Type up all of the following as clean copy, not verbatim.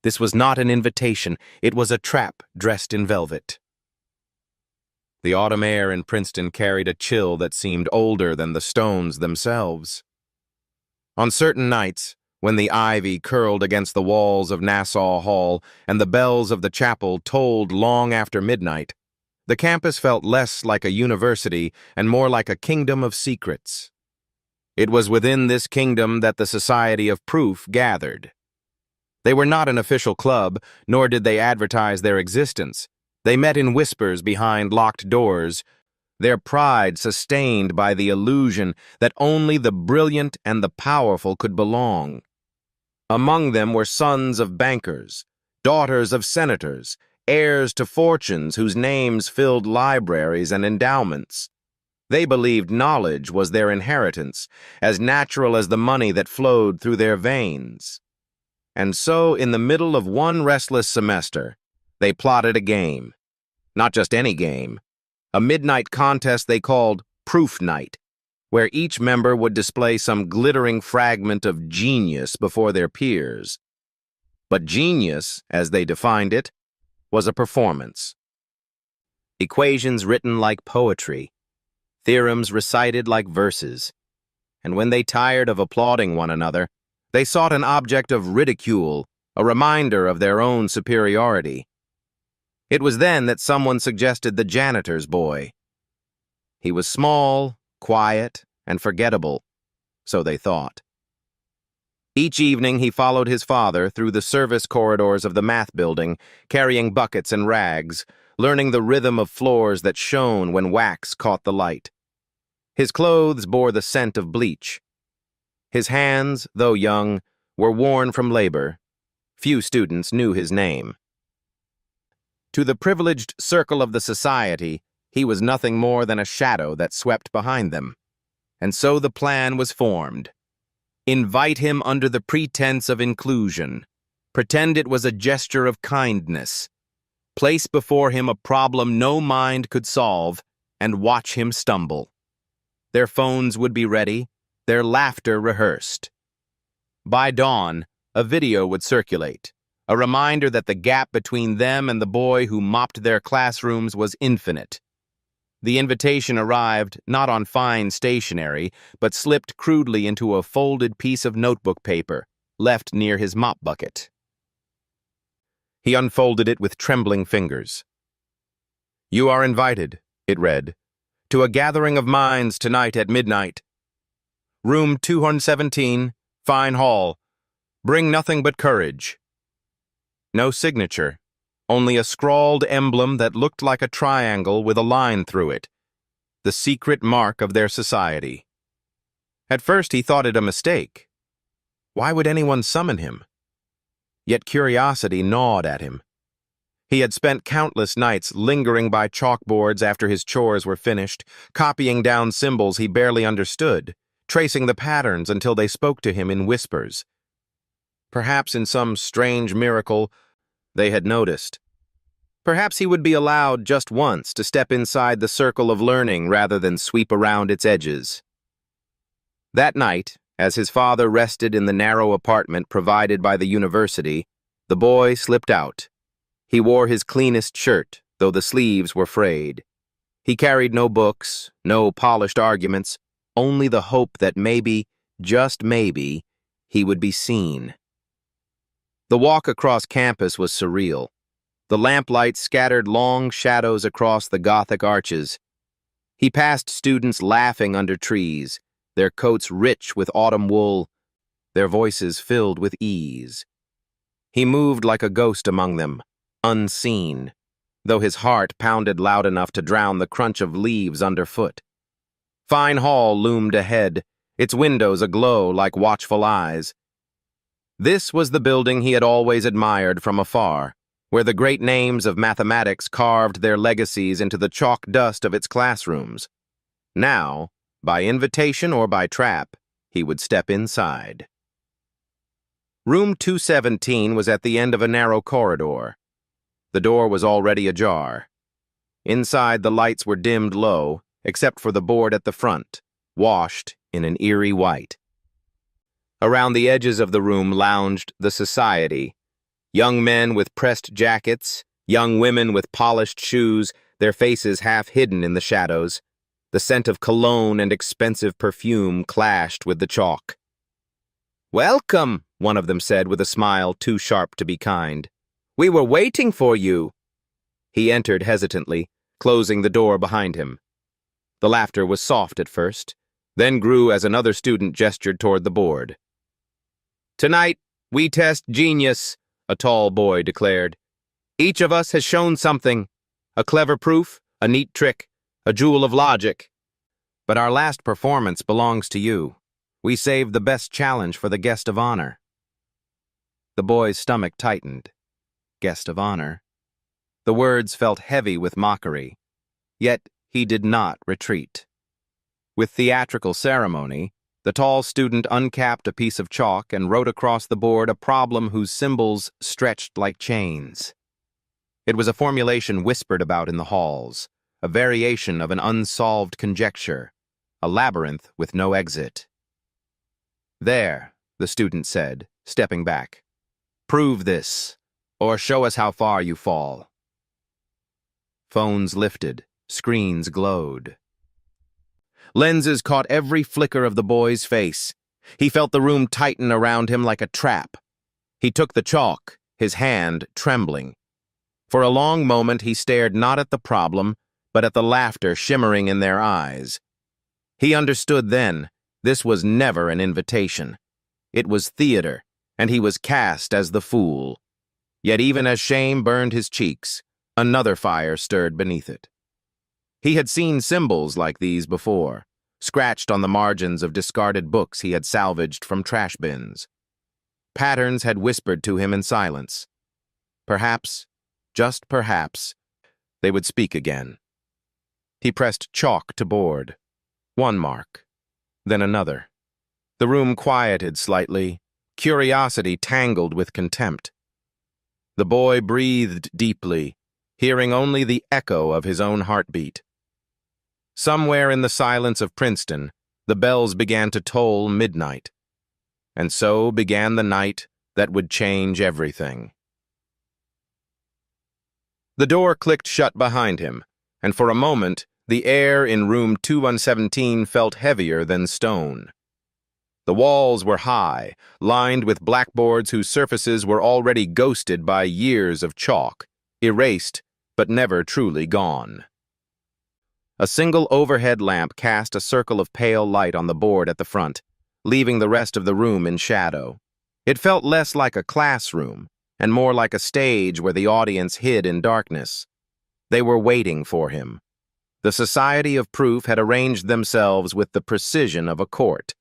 This was not an invitation, it was a trap dressed in velvet. The autumn air in Princeton carried a chill that seemed older than the stones themselves. On certain nights, when the ivy curled against the walls of Nassau Hall and the bells of the chapel tolled long after midnight, the campus felt less like a university and more like a kingdom of secrets. It was within this kingdom that the Society of Proof gathered. They were not an official club, nor did they advertise their existence. They met in whispers behind locked doors, their pride sustained by the illusion that only the brilliant and the powerful could belong. Among them were sons of bankers, daughters of senators, heirs to fortunes whose names filled libraries and endowments. They believed knowledge was their inheritance, as natural as the money that flowed through their veins. And so, in the middle of one restless semester, they plotted a game. Not just any game. A midnight contest they called Proof Night, where each member would display some glittering fragment of genius before their peers. But genius, as they defined it, was a performance. Equations written like poetry, theorems recited like verses, and when they tired of applauding one another, they sought an object of ridicule, a reminder of their own superiority. It was then that someone suggested the janitor's boy. He was small, quiet, and forgettable, so they thought. Each evening he followed his father through the service corridors of the math building, carrying buckets and rags, learning the rhythm of floors that shone when wax caught the light. His clothes bore the scent of bleach. His hands, though young, were worn from labor. Few students knew his name. To the privileged circle of the society, he was nothing more than a shadow that swept behind them. And so the plan was formed. Invite him under the pretense of inclusion. Pretend it was a gesture of kindness. Place before him a problem no mind could solve, and watch him stumble. Their phones would be ready, their laughter rehearsed. By dawn, a video would circulate, a reminder that the gap between them and the boy who mopped their classrooms was infinite. The invitation arrived not on fine stationery, but slipped crudely into a folded piece of notebook paper, left near his mop bucket. He unfolded it with trembling fingers. "You are invited," it read, "to a gathering of minds tonight at midnight. Room 217, Fine Hall. Bring nothing but courage." No signature, only a scrawled emblem that looked like a triangle with a line through it, the secret mark of their society. At first he thought it a mistake. Why would anyone summon him? Yet curiosity gnawed at him. He had spent countless nights lingering by chalkboards after his chores were finished, copying down symbols he barely understood, tracing the patterns until they spoke to him in whispers. Perhaps in some strange miracle, they had noticed. Perhaps he would be allowed just once to step inside the circle of learning rather than sweep around its edges. That night, as his father rested in the narrow apartment provided by the university, the boy slipped out. He wore his cleanest shirt, though the sleeves were frayed. He carried no books, no polished arguments, only the hope that maybe, just maybe, he would be seen. The walk across campus was surreal. The lamplight scattered long shadows across the Gothic arches. He passed students laughing under trees, their coats rich with autumn wool, their voices filled with ease. He moved like a ghost among them, unseen, though his heart pounded loud enough to drown the crunch of leaves underfoot. Fine Hall loomed ahead, its windows aglow like watchful eyes. This was the building he had always admired from afar, where the great names of mathematics carved their legacies into the chalk dust of its classrooms. Now, by invitation or by trap, he would step inside. Room 217 was at the end of a narrow corridor. The door was already ajar. Inside, the lights were dimmed low, except for the board at the front, washed in an eerie white. Around the edges of the room lounged the society, Young men with pressed jackets, young women with polished shoes, their faces half hidden in the shadows. The scent of cologne and expensive perfume clashed with the chalk. "Welcome," one of them said with a smile too sharp to be kind. "We were waiting for you." He entered hesitantly, closing the door behind him. The laughter was soft at first, then grew as another student gestured toward the board. "Tonight, we test genius," a tall boy declared. "Each of us has shown something, a clever proof, a neat trick, a jewel of logic. But our last performance belongs to you. We saved the best challenge for the guest of honor." The boy's stomach tightened. Guest of honor. The words felt heavy with mockery, yet he did not retreat. With theatrical ceremony, the tall student uncapped a piece of chalk and wrote across the board a problem whose symbols stretched like chains. It was a formulation whispered about in the halls, a variation of an unsolved conjecture, a labyrinth with no exit. "There," the student said, stepping back. "Prove this, or show us how far you fall." Phones lifted, screens glowed. Lenses caught every flicker of the boy's face. He felt the room tighten around him like a trap. He took the chalk, his hand trembling. For a long moment he stared not at the problem, but at the laughter shimmering in their eyes. He understood then, this was never an invitation. It was theater, and he was cast as the fool. Yet even as shame burned his cheeks, another fire stirred beneath it. He had seen symbols like these before, scratched on the margins of discarded books he had salvaged from trash bins. Patterns had whispered to him in silence. Perhaps, just perhaps, they would speak again. He pressed chalk to board. One mark, then another. The room quieted slightly, curiosity tangled with contempt. The boy breathed deeply, hearing only the echo of his own heartbeat. Somewhere in the silence of Princeton, the bells began to toll midnight. And so began the night that would change everything. The door clicked shut behind him, and for a moment, the air in room 2117 felt heavier than stone. The walls were high, lined with blackboards whose surfaces were already ghosted by years of chalk, erased but never truly gone. A single overhead lamp cast a circle of pale light on the board at the front, leaving the rest of the room in shadow. It felt less like a classroom, and more like a stage where the audience hid in darkness. They were waiting for him. The Society of Proof had arranged themselves with the precision of a court.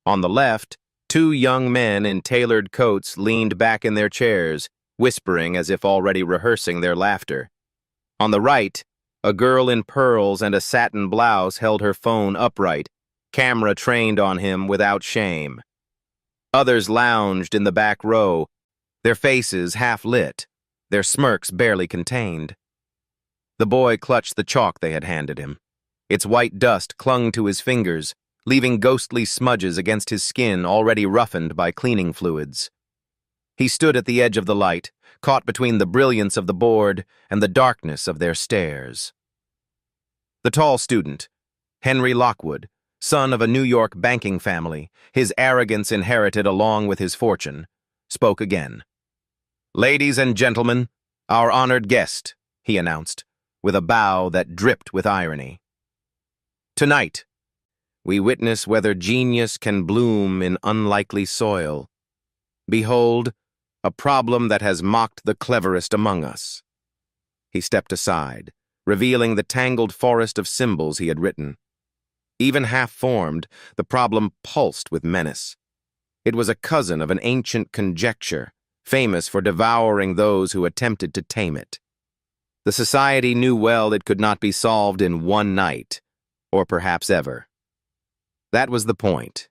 On the left, two young men in tailored coats leaned back in their chairs, whispering as if already rehearsing their laughter. On the right, a girl in pearls and a satin blouse held her phone upright, camera trained on him without shame. Others lounged in the back row, their faces half lit, their smirks barely contained. The boy clutched the chalk they had handed him. Its white dust clung to his fingers, leaving ghostly smudges against his skin already roughened by cleaning fluids. He stood at the edge of the light, caught between the brilliance of the board and the darkness of their stares. The tall student, Henry Lockwood, son of a New York banking family, his arrogance inherited along with his fortune, spoke again. "Ladies and gentlemen, our honored guest," he announced, with a bow that dripped with irony. "Tonight, we witness whether genius can bloom in unlikely soil. Behold, a problem that has mocked the cleverest among us." He stepped aside, revealing the tangled forest of symbols he had written. Even half-formed, the problem pulsed with menace. It was a cousin of an ancient conjecture, famous for devouring those who attempted to tame it. The society knew well it could not be solved in one night, or perhaps ever. That was the point.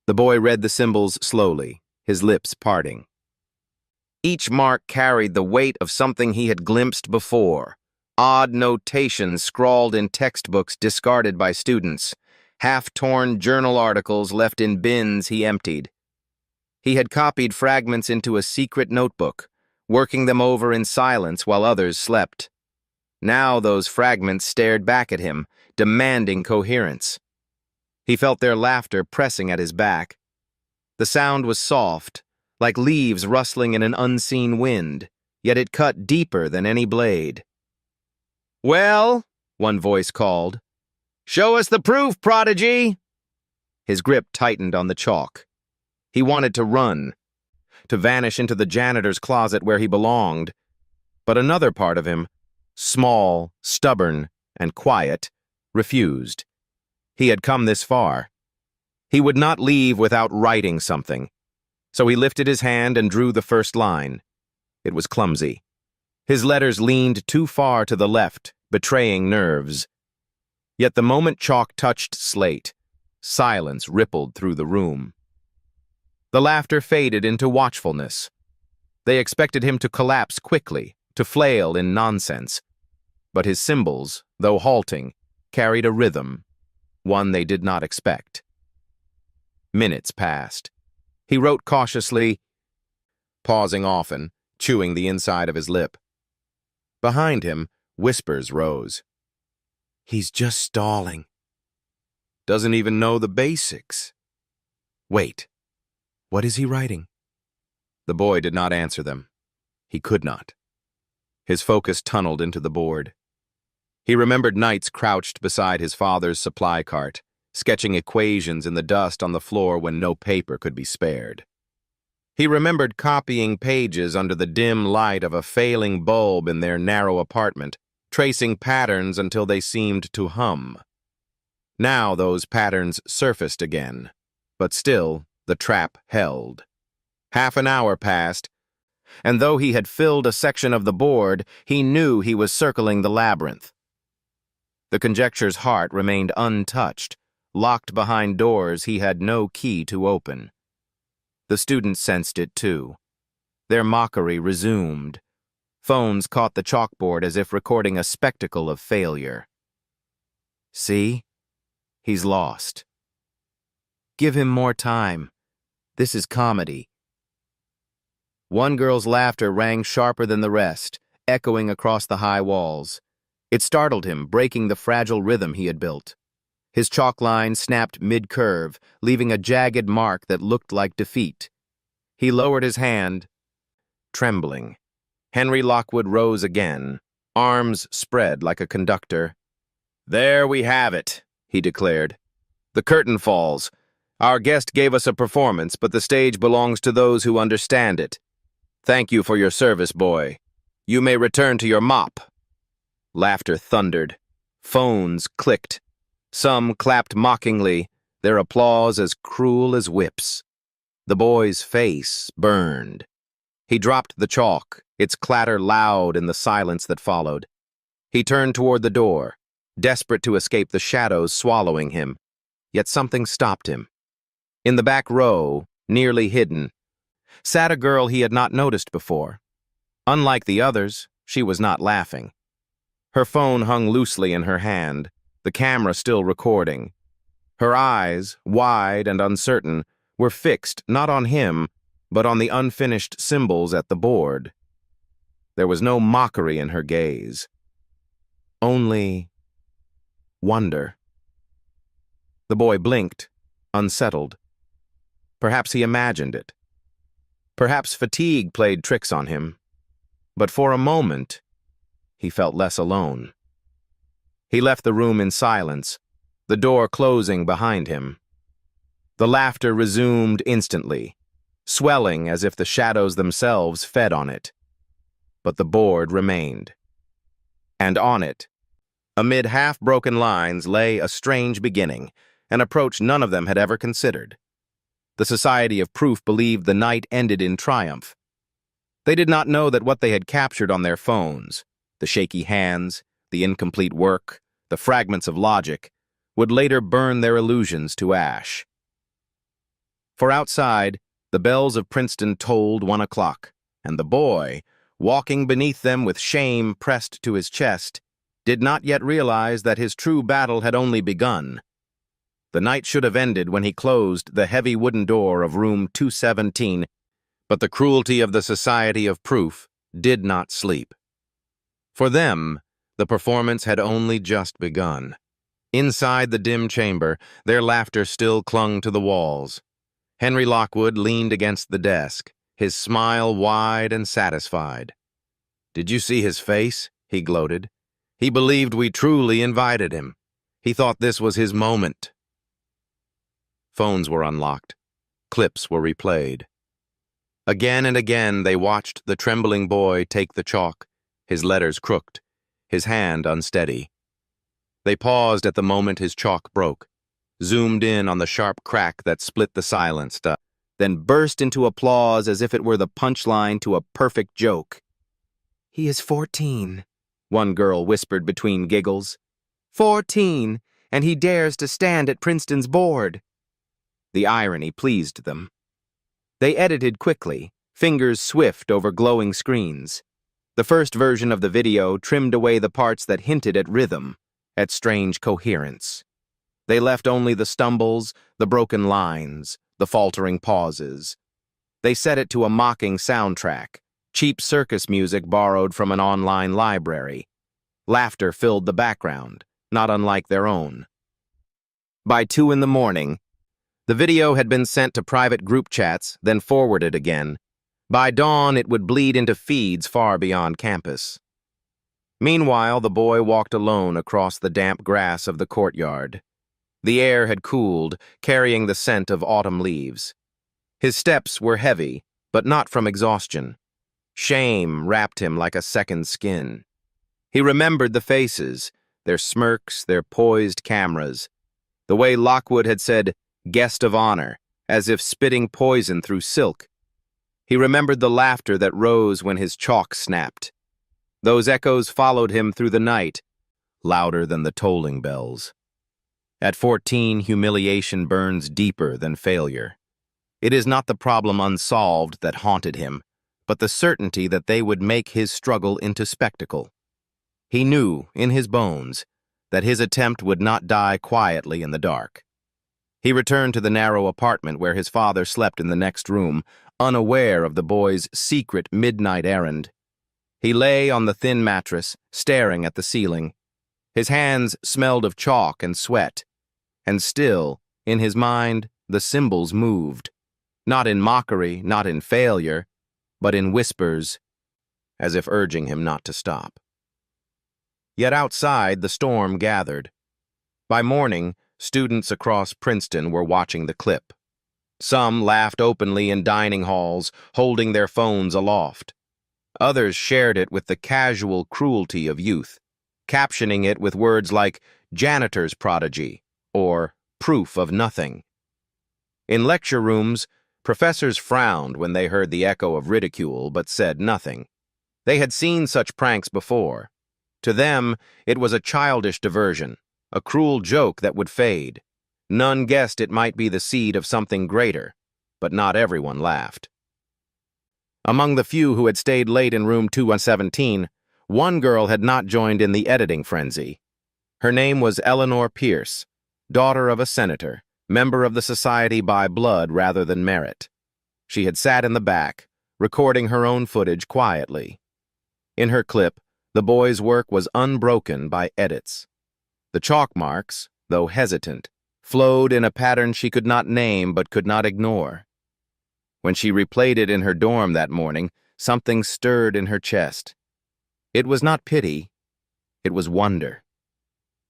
The boy read the symbols slowly, his lips parting. Each mark carried the weight of something he had glimpsed before, odd notations scrawled in textbooks discarded by students, half-torn journal articles left in bins he emptied. He had copied fragments into a secret notebook, working them over in silence while others slept. Now those fragments stared back at him, demanding coherence. He felt their laughter pressing at his back. The sound was soft, like leaves rustling in an unseen wind, yet it cut deeper than any blade. "Well," one voice called, "show us the proof, prodigy!" His grip tightened on the chalk. He wanted to run, to vanish into the janitor's closet where he belonged. But another part of him, small, stubborn, and quiet, refused. He had come this far. He would not leave without writing something. So he lifted his hand and drew the first line. It was clumsy. His letters leaned too far to the left, betraying nerves. Yet the moment chalk touched slate, silence rippled through the room. The laughter faded into watchfulness. They expected him to collapse quickly, to flail in nonsense. But his symbols, though halting, carried a rhythm, one they did not expect. Minutes passed. He wrote cautiously, pausing often, chewing the inside of his lip. Behind him, whispers rose. "He's just stalling. Doesn't even know the basics. Wait, what is he writing?" The boy did not answer them. He could not. His focus tunneled into the board. He remembered nights crouched beside his father's supply cart, sketching equations in the dust on the floor when no paper could be spared. He remembered copying pages under the dim light of a failing bulb in their narrow apartment, tracing patterns until they seemed to hum. Now those patterns surfaced again, but still the trap held. Half an hour passed, and though he had filled a section of the board, he knew he was circling the labyrinth. The conjecture's heart remained untouched, locked behind doors he had no key to open. The students sensed it too. Their mockery resumed. Phones caught the chalkboard as if recording a spectacle of failure. "See? He's lost. Give him more time. This is comedy." One girl's laughter rang sharper than the rest, echoing across the high walls. It startled him, breaking the fragile rhythm he had built. His chalk line snapped mid-curve, leaving a jagged mark that looked like defeat. He lowered his hand, trembling. Henry Lockwood rose again, arms spread like a conductor. "There we have it," he declared. "The curtain falls. Our guest gave us a performance, but the stage belongs to those who understand it. Thank you for your service, boy. You may return to your mop." Laughter thundered. Phones clicked. Some clapped mockingly, their applause as cruel as whips. The boy's face burned. He dropped the chalk, its clatter loud in the silence that followed. He turned toward the door, desperate to escape the shadows swallowing him. Yet something stopped him. In the back row, nearly hidden, sat a girl he had not noticed before. Unlike the others, she was not laughing. Her phone hung loosely in her hand, the camera still recording. Her eyes, wide and uncertain, were fixed not on him, but on the unfinished symbols at the board. There was no mockery in her gaze. Only wonder. The boy blinked, unsettled. Perhaps he imagined it. Perhaps fatigue played tricks on him. But for a moment, he felt less alone. He left the room in silence, the door closing behind him. The laughter resumed instantly, swelling as if the shadows themselves fed on it. But the board remained. And on it, amid half-broken lines, lay a strange beginning, an approach none of them had ever considered. The Society of Proof believed the night ended in triumph. They did not know that what they had captured on their phones, the shaky hands, the incomplete work, the fragments of logic, would later burn their illusions to ash. For outside, the bells of Princeton tolled 1 o'clock, and the boy, walking beneath them with shame pressed to his chest, did not yet realize that his true battle had only begun. The night should have ended when he closed the heavy wooden door of room 217, but the cruelty of the Society of Proof did not sleep. For them, the performance had only just begun. Inside the dim chamber, their laughter still clung to the walls. Henry Lockwood leaned against the desk, his smile wide and satisfied. "Did you see his face?" he gloated. "He believed we truly invited him. He thought this was his moment." Phones were unlocked. Clips were replayed. Again and again they watched the trembling boy take the chalk, his letters crooked, his hand unsteady. They paused at the moment his chalk broke, zoomed in on the sharp crack that split the silence, then burst into applause as if it were the punchline to a perfect joke. "He is 14, one girl whispered between giggles. 14, and he dares to stand at Princeton's board." The irony pleased them. They edited quickly, fingers swift over glowing screens. The first version of the video trimmed away the parts that hinted at rhythm, at strange coherence. They left only the stumbles, the broken lines, the faltering pauses. They set it to a mocking soundtrack, cheap circus music borrowed from an online library. Laughter filled the background, not unlike their own. By 2 in the morning, the video had been sent to private group chats, then forwarded again. By dawn, it would bleed into feeds far beyond campus. Meanwhile, the boy walked alone across the damp grass of the courtyard. The air had cooled, carrying the scent of autumn leaves. His steps were heavy, but not from exhaustion. Shame wrapped him like a second skin. He remembered the faces, their smirks, their poised cameras. The way Lockwood had said, "guest of honor," as if spitting poison through silk. He remembered the laughter that rose when his chalk snapped. Those echoes followed him through the night, louder than the tolling bells. At 14, humiliation burns deeper than failure. It is not the problem unsolved that haunted him, but the certainty that they would make his struggle into spectacle. He knew, in his bones, that his attempt would not die quietly in the dark. He returned to the narrow apartment where his father slept in the next room, unaware of the boy's secret midnight errand. He lay on the thin mattress, staring at the ceiling. His hands smelled of chalk and sweat, and still, in his mind, the symbols moved, not in mockery, not in failure, but in whispers, as if urging him not to stop. Yet outside, the storm gathered. By morning, students across Princeton were watching the clip. Some laughed openly in dining halls, holding their phones aloft. Others shared it with the casual cruelty of youth, captioning it with words like "janitor's prodigy" or "proof of nothing." In lecture rooms, professors frowned when they heard the echo of ridicule but said nothing. They had seen such pranks before. To them, it was a childish diversion, a cruel joke that would fade. None guessed it might be the seed of something greater, but not everyone laughed. Among the few who had stayed late in room 217, one girl had not joined in the editing frenzy. Her name was Eleanor Pierce, daughter of a senator, member of the society by blood rather than merit. She had sat in the back, recording her own footage quietly. In her clip, the boy's work was unbroken by edits. The chalk marks, though hesitant, flowed in a pattern she could not name but could not ignore. When she replayed it in her dorm that morning, something stirred in her chest. It was not pity, it was wonder.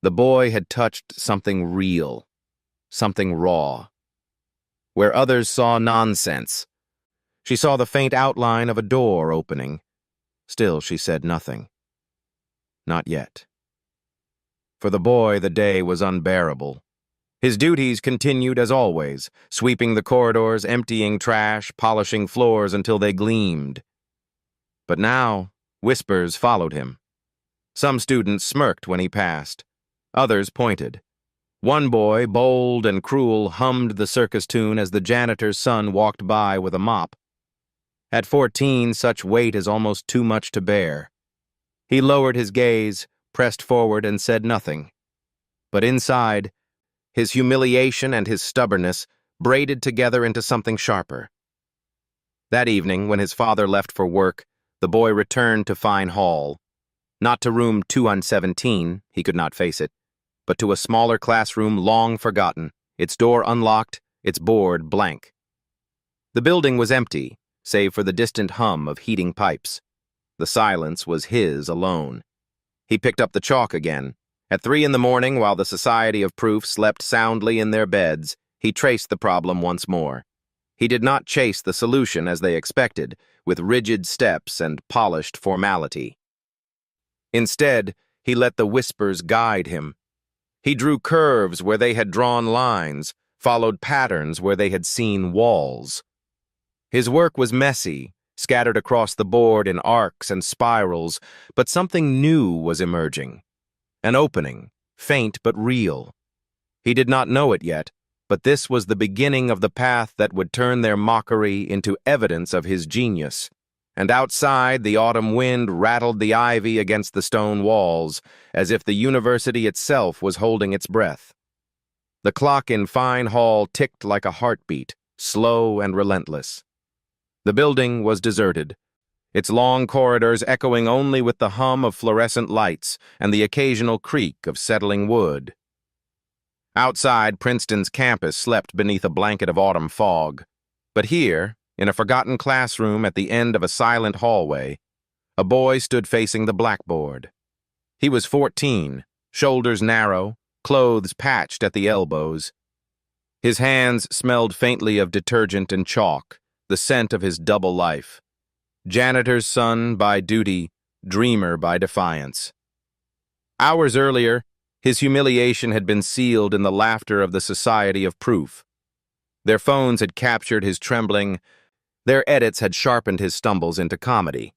The boy had touched something real, something raw. Where others saw nonsense, she saw the faint outline of a door opening. Still, she said nothing. Not yet. For the boy, the day was unbearable. His duties continued as always, sweeping the corridors, emptying trash, polishing floors until they gleamed. But now, whispers followed him. Some students smirked when he passed. Others pointed. One boy, bold and cruel, hummed the circus tune as the janitor's son walked by with a mop. At 14, such weight is almost too much to bear. He lowered his gaze, pressed forward, and said nothing. But inside, his humiliation and his stubbornness braided together into something sharper. That evening, when his father left for work, The boy returned to Fine Hall. Not to room 217, he could not face it, but to a smaller classroom long forgotten, its door unlocked, its board blank. The building was empty, save for the distant hum of heating pipes. The silence was his alone. He picked up the chalk again. At 3 in the morning, while the Society of Proof slept soundly in their beds, he traced the problem once more. He did not chase the solution as they expected, with rigid steps and polished formality. Instead, he let the whispers guide him. He drew curves where they had drawn lines, followed patterns where they had seen walls. His work was messy, scattered across the board in arcs and spirals, but something new was emerging. An opening, faint but real. He did not know it yet, but this was the beginning of the path that would turn their mockery into evidence of his genius. And outside, the autumn wind rattled the ivy against the stone walls, as if the university itself was holding its breath. The clock in Fine Hall ticked like a heartbeat, slow and relentless. The building was deserted, its long corridors echoing only with the hum of fluorescent lights and the occasional creak of settling wood. Outside, Princeton's campus slept beneath a blanket of autumn fog. But here, in a forgotten classroom at the end of a silent hallway, a boy stood facing the blackboard. He was 14, shoulders narrow, clothes patched at the elbows. His hands smelled faintly of detergent and chalk, the scent of his double life. Janitor's son by duty, dreamer by defiance. Hours earlier, his humiliation had been sealed in the laughter of the Society of Proof. Their phones had captured his trembling, their edits had sharpened his stumbles into comedy.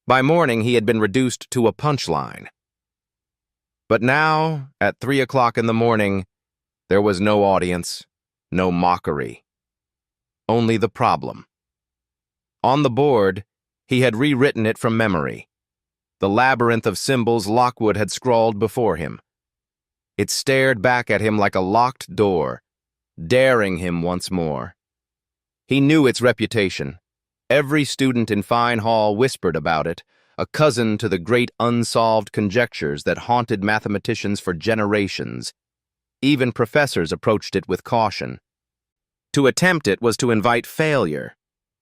By morning, he had been reduced to a punchline. But now, at 3 o'clock in the morning, there was no audience, no mockery. Only the problem. On the board, he had rewritten it from memory. The labyrinth of symbols Lockwood had scrawled before him. It stared back at him like a locked door, daring him once more. He knew its reputation. Every student in Fine Hall whispered about it, a cousin to the great unsolved conjectures that haunted mathematicians for generations. Even professors approached it with caution. To attempt it was to invite failure.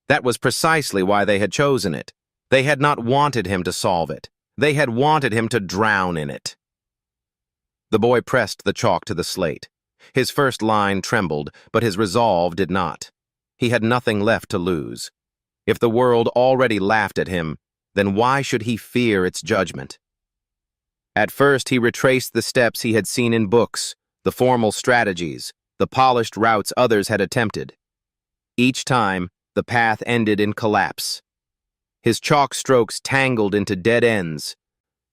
That was precisely why they had chosen it. They had not wanted him to solve it. They had wanted him to drown in it. The boy pressed the chalk to the slate. His first line trembled, but his resolve did not. He had nothing left to lose. If the world already laughed at him, then why should he fear its judgment? At first, he retraced the steps he had seen in books, the formal strategies, the polished routes others had attempted. Each time, the path ended in collapse. His chalk strokes tangled into dead ends,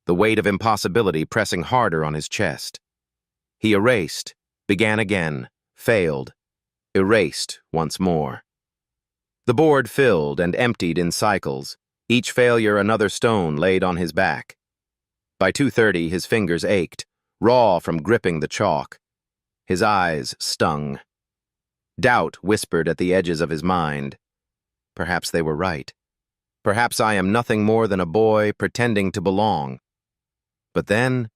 the weight of impossibility pressing harder on his chest. He erased, began again, failed, erased once more. The board filled and emptied in cycles, each failure another stone laid on his back. By 2:30, his fingers ached, raw from gripping the chalk. His eyes stung. Doubt whispered at the edges of his mind. Perhaps they were right. Perhaps I am nothing more than a boy pretending to belong. But then,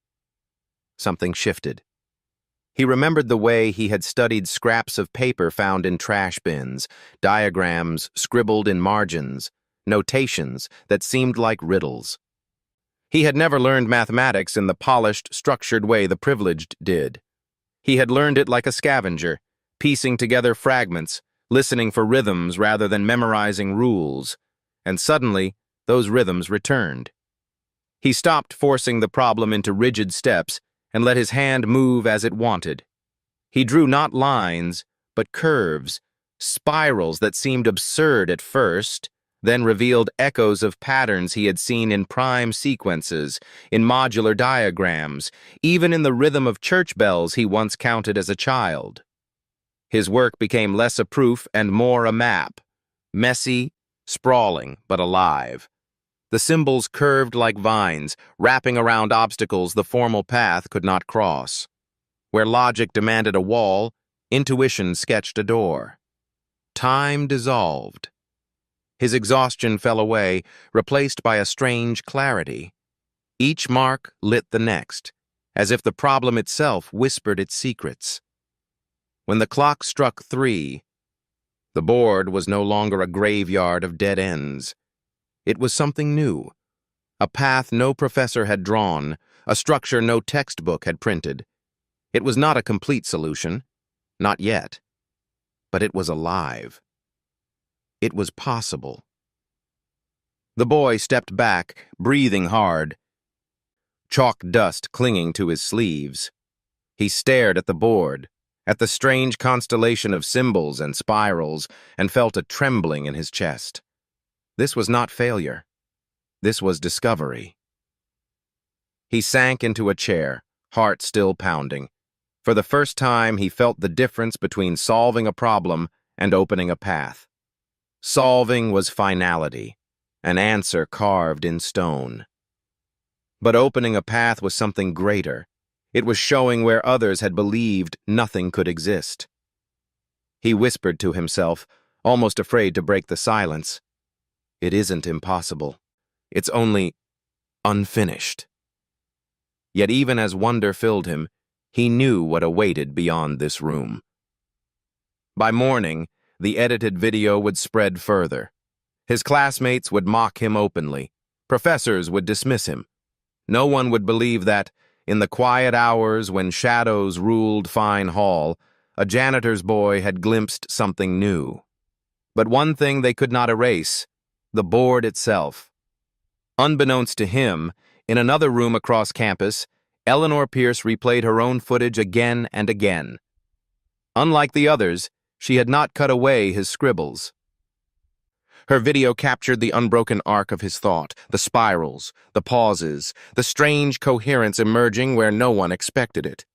something shifted. He remembered the way he had studied scraps of paper found in trash bins, diagrams scribbled in margins, notations that seemed like riddles. He had never learned mathematics in the polished, structured way the privileged did. He had learned it like a scavenger, piecing together fragments, listening for rhythms rather than memorizing rules. And suddenly, those rhythms returned. He stopped forcing the problem into rigid steps and let his hand move as it wanted. He drew not lines, but curves, spirals that seemed absurd at first, then revealed echoes of patterns he had seen in prime sequences, in modular diagrams, even in the rhythm of church bells he once counted as a child. His work became less a proof and more a map, messy, sprawling, but alive. The symbols curved like vines, wrapping around obstacles the formal path could not cross. Where logic demanded a wall, intuition sketched a door. Time dissolved. His exhaustion fell away, replaced by a strange clarity. Each mark lit the next, as if the problem itself whispered its secrets. When the clock struck 3, the board was no longer a graveyard of dead ends. It was something new, a path no professor had drawn, a structure no textbook had printed. It was not a complete solution, not yet, but it was alive. It was possible. The boy stepped back, breathing hard, chalk dust clinging to his sleeves. He stared at the board, at the strange constellation of symbols and spirals, and felt a trembling in his chest. This was not failure. This was discovery. He sank into a chair, heart still pounding. For the first time, he felt the difference between solving a problem and opening a path. Solving was finality, an answer carved in stone. But opening a path was something greater. It was showing where others had believed nothing could exist. He whispered to himself, almost afraid to break the silence. It isn't impossible. It's only unfinished. Yet even as wonder filled him, he knew what awaited beyond this room. By morning, the edited video would spread further. His classmates would mock him openly. Professors would dismiss him. No one would believe that, in the quiet hours when shadows ruled Fine Hall, a janitor's boy had glimpsed something new. But one thing they could not erase: the board itself. Unbeknownst to him, in another room across campus, Eleanor Pierce replayed her own footage again and again. Unlike the others, she had not cut away his scribbles. Her video captured the unbroken arc of his thought, the spirals, the pauses, the strange coherence emerging where no one expected it.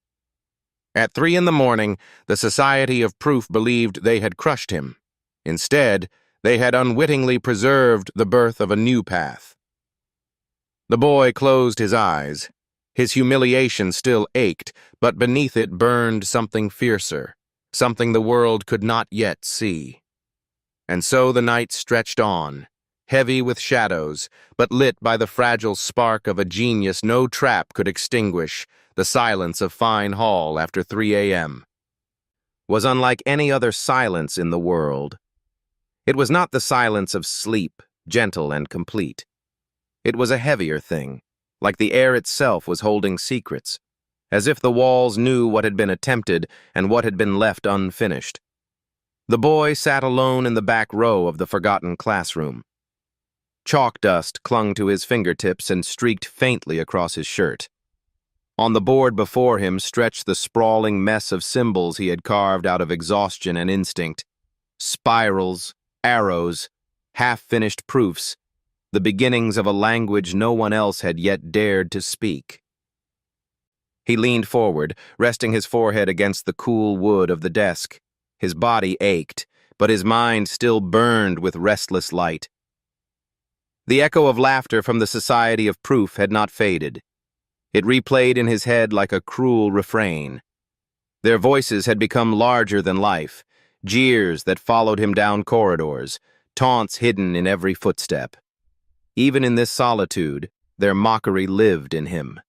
At 3 in the morning, the Society of Proof believed they had crushed him. Instead, they had unwittingly preserved the birth of a new path. The boy closed his eyes. His humiliation still ached, but beneath it burned something fiercer, something the world could not yet see. And so the night stretched on, heavy with shadows, but lit by the fragile spark of a genius no trap could extinguish. The silence of Fine Hall after 3 a.m. was unlike any other silence in the world. It was not the silence of sleep, gentle and complete. It was a heavier thing, like the air itself was holding secrets, as if the walls knew what had been attempted and what had been left unfinished. The boy sat alone in the back row of the forgotten classroom. Chalk dust clung to his fingertips and streaked faintly across his shirt. On the board before him stretched the sprawling mess of symbols he had carved out of exhaustion and instinct. Spirals, arrows, half-finished proofs, the beginnings of a language no one else had yet dared to speak. He leaned forward, resting his forehead against the cool wood of the desk. His body ached, but his mind still burned with restless light. The echo of laughter from the Society of Proof had not faded. It replayed in his head like a cruel refrain. Their voices had become larger than life, jeers that followed him down corridors, taunts hidden in every footstep. Even in this solitude, their mockery lived in him.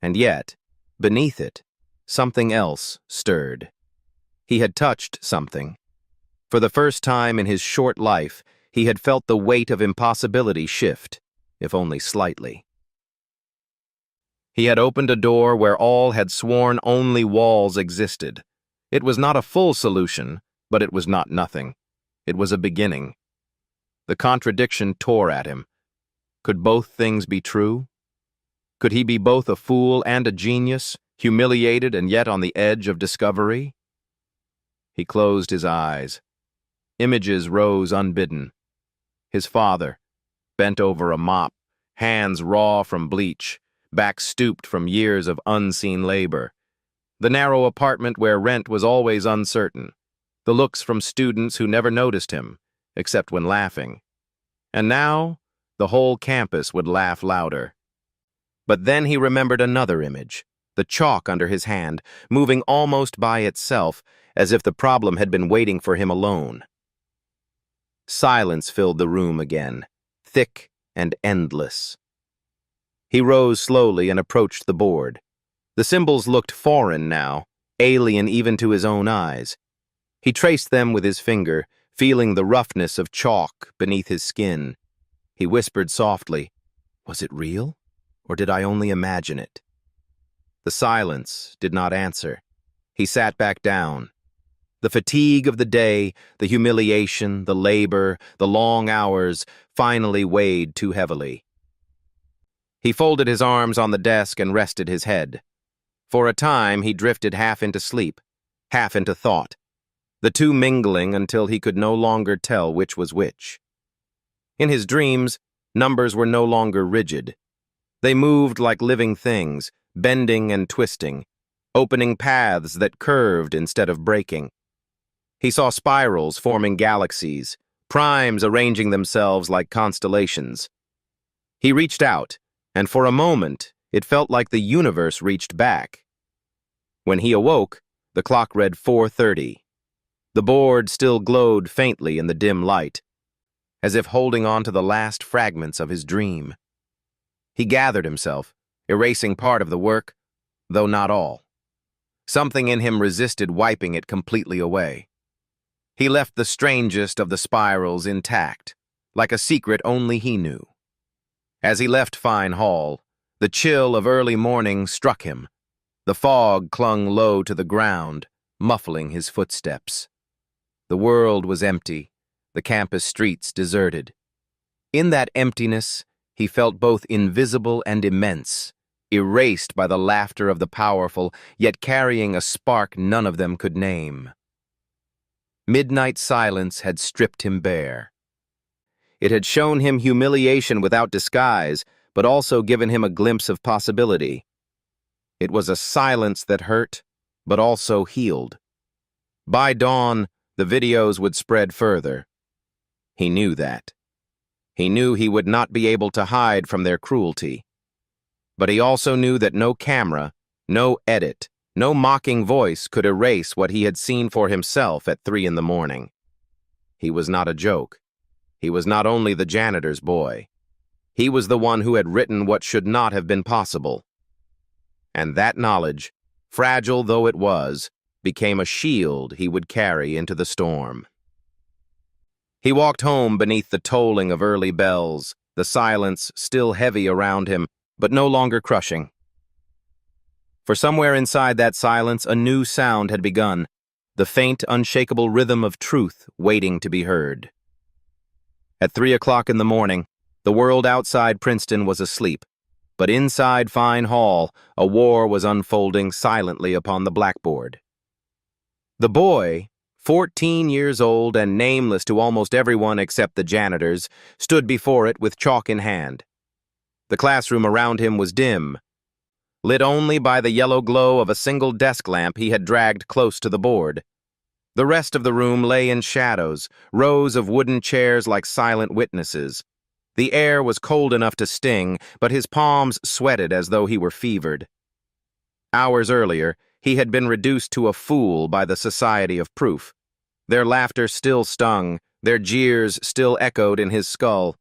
And yet, beneath it, something else stirred. He had touched something. For the first time in his short life, he had felt the weight of impossibility shift, if only slightly. He had opened a door where all had sworn only walls existed. It was not a full solution, but it was not nothing. It was a beginning. The contradiction tore at him. Could both things be true? Could he be both a fool and a genius, humiliated and yet on the edge of discovery? He closed his eyes. Images rose unbidden. His father, bent over a mop, hands raw from bleach, back stooped from years of unseen labor. The narrow apartment where rent was always uncertain. The looks from students who never noticed him, except when laughing. And now, the whole campus would laugh louder. But then he remembered another image, the chalk under his hand, moving almost by itself, as if the problem had been waiting for him alone. Silence filled the room again, thick and endless. He rose slowly and approached the board. The symbols looked foreign now, alien even to his own eyes. He traced them with his finger, feeling the roughness of chalk beneath his skin. He whispered softly, "Was it real, or did I only imagine it?" The silence did not answer. He sat back down. The fatigue of the day, the humiliation, the labor, the long hours, finally weighed too heavily. He folded his arms on the desk and rested his head. For a time, he drifted half into sleep, half into thought, the two mingling until he could no longer tell which was which. In his dreams, numbers were no longer rigid. They moved like living things, bending and twisting, opening paths that curved instead of breaking. He saw spirals forming galaxies, primes arranging themselves like constellations. He reached out, and for a moment, it felt like the universe reached back. When he awoke, the clock read 4:30. The board still glowed faintly in the dim light, as if holding on to the last fragments of his dream. He gathered himself, erasing part of the work, though not all. Something in him resisted wiping it completely away. He left the strangest of the spirals intact, like a secret only he knew. As he left Fine Hall, the chill of early morning struck him. The fog clung low to the ground, muffling his footsteps. The world was empty, the campus streets deserted. In that emptiness, he felt both invisible and immense, erased by the laughter of the powerful, yet carrying a spark none of them could name. Midnight silence had stripped him bare. It had shown him humiliation without disguise, but also given him a glimpse of possibility. It was a silence that hurt, but also healed. By dawn, the videos would spread further. He knew that. He knew he would not be able to hide from their cruelty. But he also knew that no camera, no edit, no mocking voice could erase what he had seen for himself at 3 in the morning. He was not a joke. He was not only the janitor's boy. He was the one who had written what should not have been possible. And that knowledge, fragile though it was, became a shield he would carry into the storm. He walked home beneath the tolling of early bells, the silence still heavy around him, but no longer crushing. For somewhere inside that silence, a new sound had begun, the faint, unshakable rhythm of truth waiting to be heard. At 3 o'clock in the morning, the world outside Princeton was asleep, but inside Fine Hall, a war was unfolding silently upon the blackboard. The boy, 14 years old and nameless to almost everyone except the janitors, stood before it with chalk in hand. The classroom around him was dim, lit only by the yellow glow of a single desk lamp he had dragged close to the board. The rest of the room lay in shadows, rows of wooden chairs like silent witnesses. The air was cold enough to sting, but his palms sweated as though he were fevered. Hours earlier, he had been reduced to a fool by the Society of Proof. Their laughter still stung, their jeers still echoed in his skull.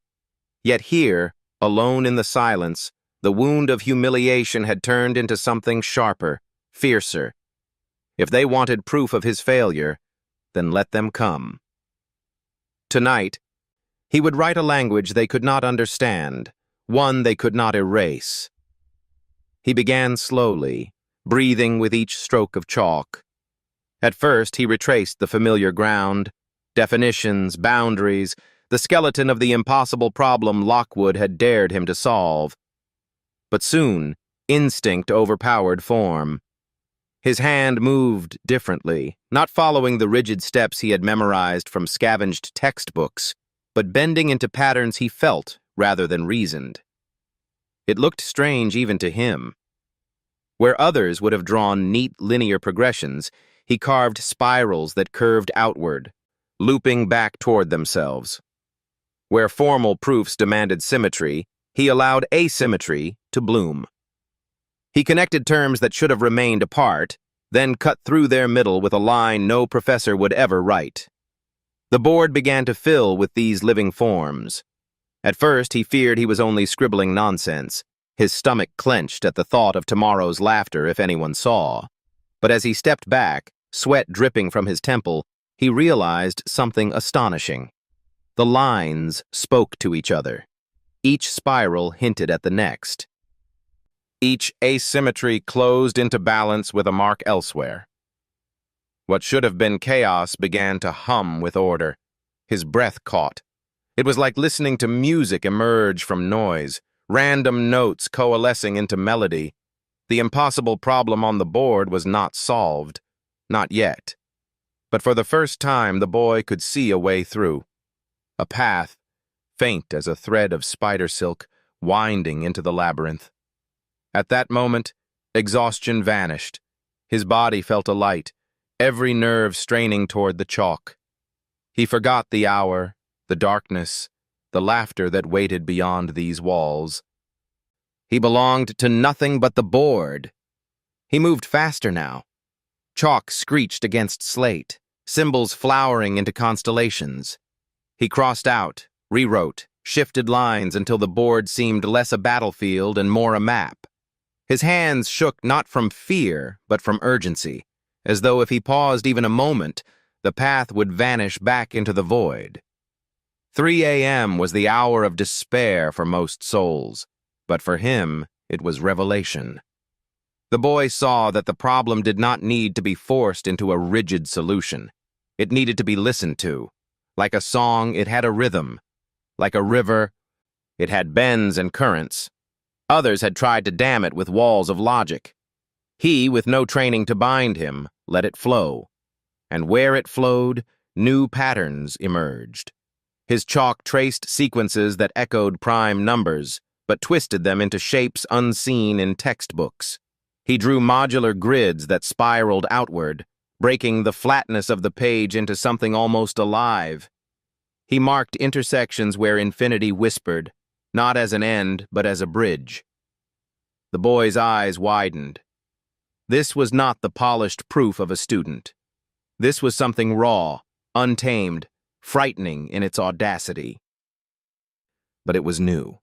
Yet here, alone in the silence, the wound of humiliation had turned into something sharper, fiercer. If they wanted proof of his failure, then let them come. Tonight, he would write a language they could not understand, one they could not erase. He began slowly, breathing with each stroke of chalk. At first, he retraced the familiar ground, definitions, boundaries, the skeleton of the impossible problem Lockwood had dared him to solve. But soon, instinct overpowered form. His hand moved differently, not following the rigid steps he had memorized from scavenged textbooks, but bending into patterns he felt rather than reasoned. It looked strange even to him. Where others would have drawn neat linear progressions, he carved spirals that curved outward, looping back toward themselves. Where formal proofs demanded symmetry, he allowed asymmetry to bloom. He connected terms that should have remained apart, then cut through their middle with a line no professor would ever write. The board began to fill with these living forms. At first, he feared he was only scribbling nonsense. His stomach clenched at the thought of tomorrow's laughter if anyone saw. But as he stepped back, sweat dripping from his temple, he realized something astonishing. The lines spoke to each other. Each spiral hinted at the next. Each asymmetry closed into balance with a mark elsewhere. What should have been chaos began to hum with order. His breath caught. It was like listening to music emerge from noise, random notes coalescing into melody. The impossible problem on the board was not solved. Not yet. But for the first time, the boy could see a way through. A path, faint as a thread of spider silk, winding into the labyrinth. At that moment, exhaustion vanished. His body felt alight, every nerve straining toward the chalk. He forgot the hour, the darkness, the laughter that waited beyond these walls. He belonged to nothing but the board. He moved faster now. Chalk screeched against slate, symbols flowering into constellations. He crossed out, rewrote, shifted lines until the board seemed less a battlefield and more a map. His hands shook not from fear, but from urgency, as though if he paused even a moment, the path would vanish back into the void. 3 a.m. was the hour of despair for most souls, but for him, it was revelation. The boy saw that the problem did not need to be forced into a rigid solution. It needed to be listened to. Like a song, it had a rhythm. Like a river, it had bends and currents. Others had tried to dam it with walls of logic. He, with no training to bind him, let it flow. And where it flowed, new patterns emerged. His chalk traced sequences that echoed prime numbers, but twisted them into shapes unseen in textbooks. He drew modular grids that spiraled outward, breaking the flatness of the page into something almost alive. He marked intersections where infinity whispered, not as an end, but as a bridge. The boy's eyes widened. This was not the polished proof of a student. This was something raw, untamed, frightening in its audacity. But it was new.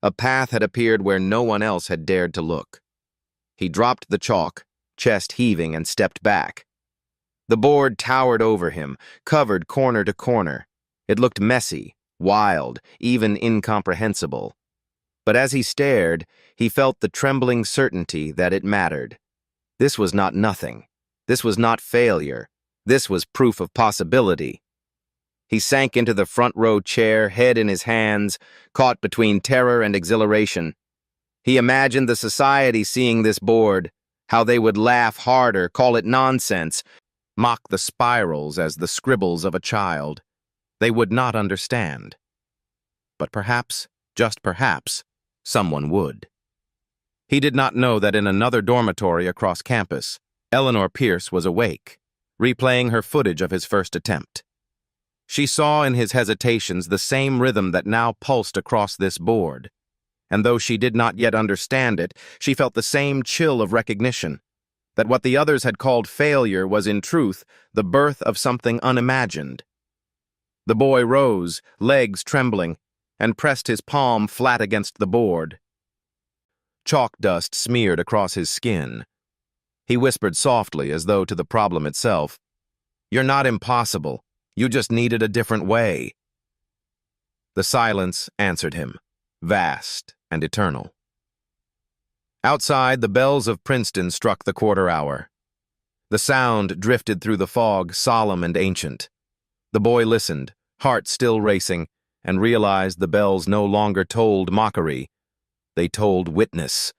A path had appeared where no one else had dared to look. He dropped the chalk, chest heaving, and stepped back. The board towered over him, covered corner to corner. It looked messy, wild, even incomprehensible. But as he stared, he felt the trembling certainty that it mattered. This was not nothing. This was not failure. This was proof of possibility. He sank into the front row chair, head in his hands, caught between terror and exhilaration. He imagined the society seeing this board, how they would laugh harder, call it nonsense, mock the spirals as the scribbles of a child. They would not understand. But perhaps, just perhaps, someone would. He did not know that in another dormitory across campus, Eleanor Pierce was awake, replaying her footage of his first attempt. She saw in his hesitations the same rhythm that now pulsed across this board, and though she did not yet understand it, she felt the same chill of recognition, that what the others had called failure was in truth the birth of something unimagined. The boy rose, legs trembling, and pressed his palm flat against the board. Chalk dust smeared across his skin. He whispered softly, as though to the problem itself, "You're not impossible. You just needed a different way." The silence answered him, vast and eternal. Outside, the bells of Princeton struck the quarter hour. The sound drifted through the fog, solemn and ancient. The boy listened, heart still racing, and realized the bells no longer told mockery. They told witness.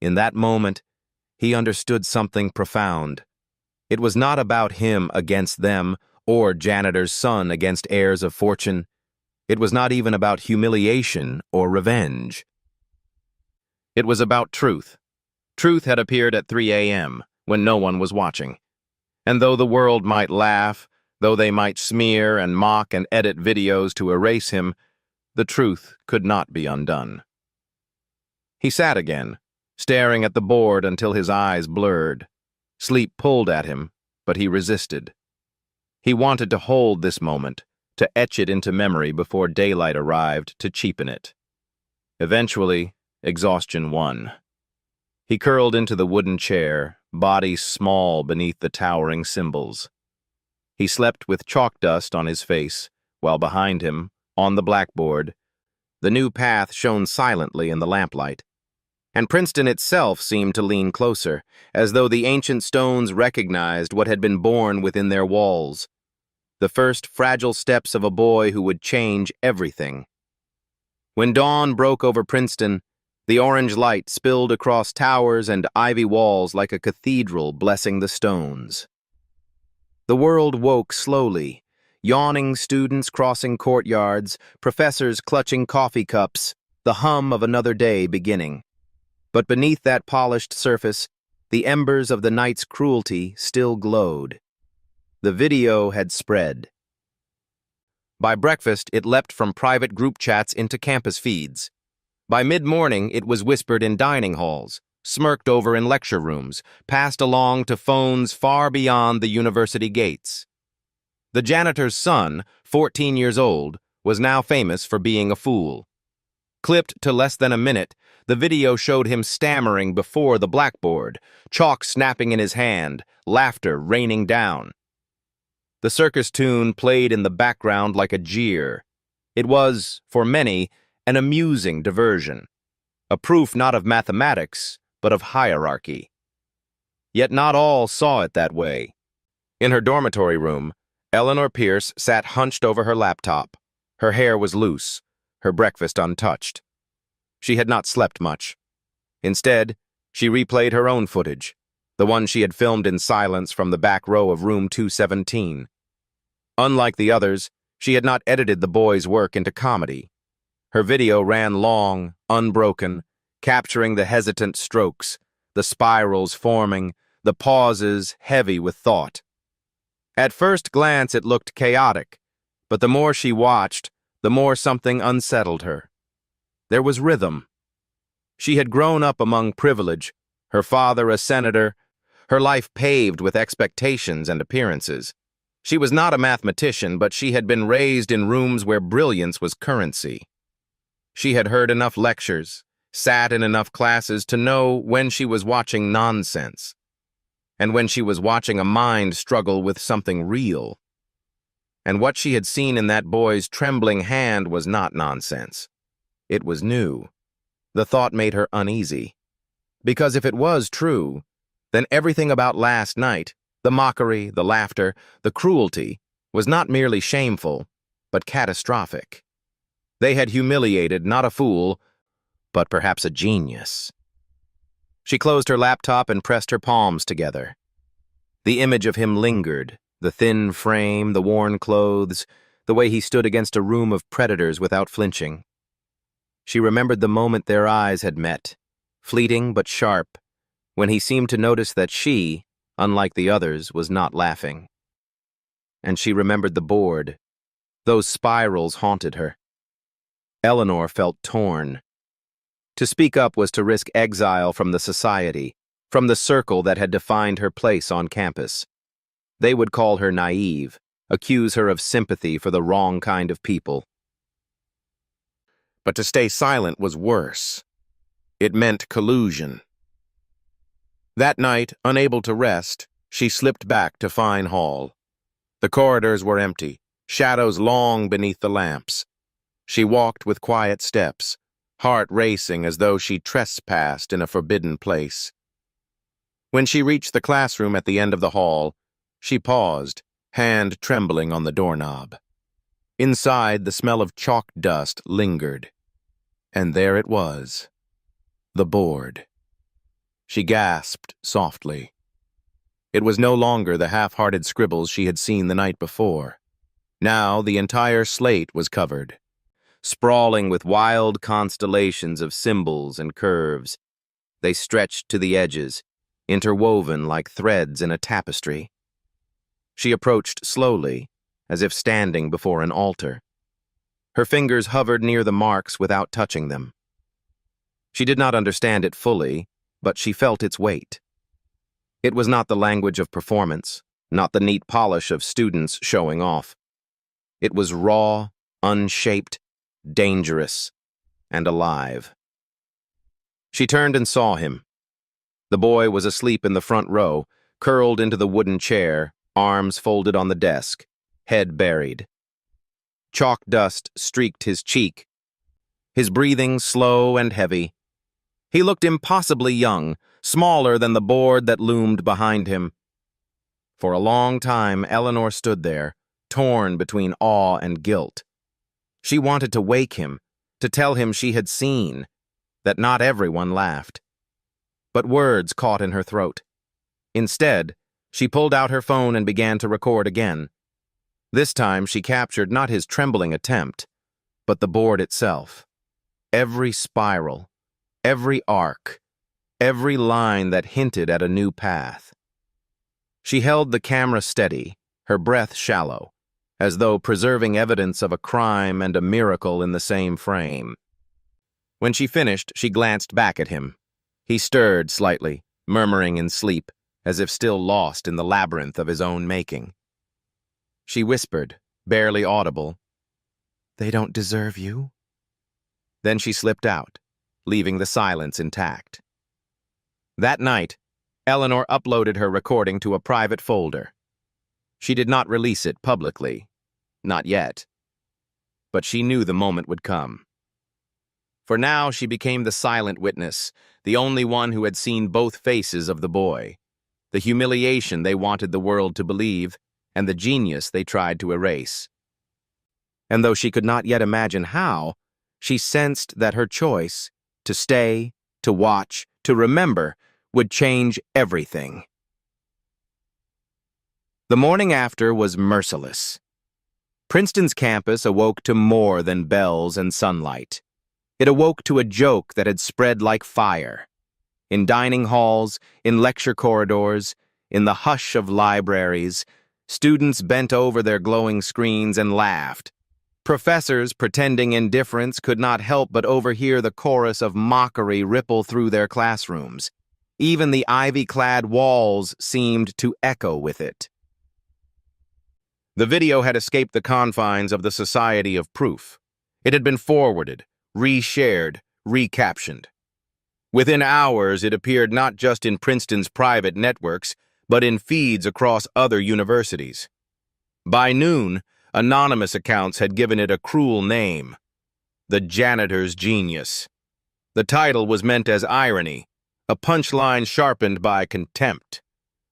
In that moment, he understood something profound. It was not about him against them, or janitor's son against heirs of fortune. It was not even about humiliation or revenge. It was about truth. Truth had appeared at 3 a.m., when no one was watching. And though the world might laugh, though they might smear and mock and edit videos to erase him, the truth could not be undone. He sat again, staring at the board until his eyes blurred. Sleep pulled at him, but he resisted. He wanted to hold this moment, to etch it into memory before daylight arrived to cheapen it. Eventually, exhaustion won. He curled into the wooden chair, body small beneath the towering symbols. He slept with chalk dust on his face, while behind him, on the blackboard, the new path shone silently in the lamplight. And Princeton itself seemed to lean closer, as though the ancient stones recognized what had been born within their walls. The first fragile steps of a boy who would change everything. When dawn broke over Princeton, the orange light spilled across towers and ivy walls like a cathedral blessing the stones. The world woke slowly, yawning students crossing courtyards, professors clutching coffee cups, the hum of another day beginning. But beneath that polished surface, the embers of the night's cruelty still glowed. The video had spread. By breakfast, it leapt from private group chats into campus feeds. By mid-morning, it was whispered in dining halls, smirked over in lecture rooms, passed along to phones far beyond the university gates. The janitor's son, 14 years old, was now famous for being a fool. Clipped to less than a minute, the video showed him stammering before the blackboard, chalk snapping in his hand, laughter raining down. The circus tune played in the background like a jeer. It was, for many, an amusing diversion, a proof not of mathematics, but of hierarchy. Yet not all saw it that way. In her dormitory room, Eleanor Pierce sat hunched over her laptop. Her hair was loose, her breakfast untouched. She had not slept much. Instead, she replayed her own footage, the one she had filmed in silence from the back row of room 217. Unlike the others, she had not edited the boys' work into comedy. Her video ran long, unbroken, capturing the hesitant strokes, the spirals forming, the pauses heavy with thought. At first glance it looked chaotic, but the more she watched, the more something unsettled her. There was rhythm. She had grown up among privilege, her father a senator, her life paved with expectations and appearances. She was not a mathematician, but she had been raised in rooms where brilliance was currency. She had heard enough lectures, sat in enough classes to know when she was watching nonsense, and when she was watching a mind struggle with something real. And what she had seen in that boy's trembling hand was not nonsense. It was new. The thought made her uneasy. Because if it was true, then everything about last night, the mockery, the laughter, the cruelty, was not merely shameful, but catastrophic. They had humiliated not a fool, but perhaps a genius. She closed her laptop and pressed her palms together. The image of him lingered, the thin frame, the worn clothes, the way he stood against a room of predators without flinching. She remembered the moment their eyes had met, fleeting but sharp, when he seemed to notice that she, unlike the others, was not laughing. And she remembered the board. Those spirals haunted her. Eleanor felt torn. To speak up was to risk exile from the society, from the circle that had defined her place on campus. They would call her naive, accuse her of sympathy for the wrong kind of people. But to stay silent was worse. It meant collusion. That night, unable to rest, she slipped back to Fine Hall. The corridors were empty, shadows long beneath the lamps. She walked with quiet steps, heart racing as though she trespassed in a forbidden place. When she reached the classroom at the end of the hall, she paused, hand trembling on the doorknob. Inside, the smell of chalk dust lingered. And there it was, the board. She gasped softly. It was no longer the half-hearted scribbles she had seen the night before. Now the entire slate was covered, sprawling with wild constellations of symbols and curves. They stretched to the edges, interwoven like threads in a tapestry. She approached slowly, as if standing before an altar. Her fingers hovered near the marks without touching them. She did not understand it fully, but she felt its weight. It was not the language of performance, not the neat polish of students showing off. It was raw, unshaped, dangerous, and alive. She turned and saw him. The boy was asleep in the front row, curled into the wooden chair, arms folded on the desk, head buried. Chalk dust streaked his cheek, his breathing slow and heavy. He looked impossibly young, smaller than the board that loomed behind him. For a long time, Eleanor stood there, torn between awe and guilt. She wanted to wake him, to tell him she had seen, that not everyone laughed. But words caught in her throat. Instead, she pulled out her phone and began to record again. This time she captured not his trembling attempt, but the board itself. Every spiral, every arc, every line that hinted at a new path. She held the camera steady, her breath shallow, as though preserving evidence of a crime and a miracle in the same frame. When she finished, she glanced back at him. He stirred slightly, murmuring in sleep, as if still lost in the labyrinth of his own making. She whispered, barely audible, "They don't deserve you." Then she slipped out, leaving the silence intact. That night, Eleanor uploaded her recording to a private folder. She did not release it publicly, not yet. But she knew the moment would come. For now she became the silent witness, the only one who had seen both faces of the boy, the humiliation they wanted the world to believe, and the genius they tried to erase. And though she could not yet imagine how, she sensed that her choice, to stay, to watch, to remember, would change everything. The morning after was merciless. Princeton's campus awoke to more than bells and sunlight. It awoke to a joke that had spread like fire. In dining halls, in lecture corridors, in the hush of libraries, students bent over their glowing screens and laughed. Professors, pretending indifference, could not help but overhear the chorus of mockery ripple through their classrooms. Even the ivy-clad walls seemed to echo with it. The video had escaped the confines of the Society of Proof. It had been forwarded, reshared, recaptioned. Within hours, it appeared not just in Princeton's private networks, but in feeds across other universities. By noon, anonymous accounts had given it a cruel name: The Janitor's Genius. The title was meant as irony, a punchline sharpened by contempt.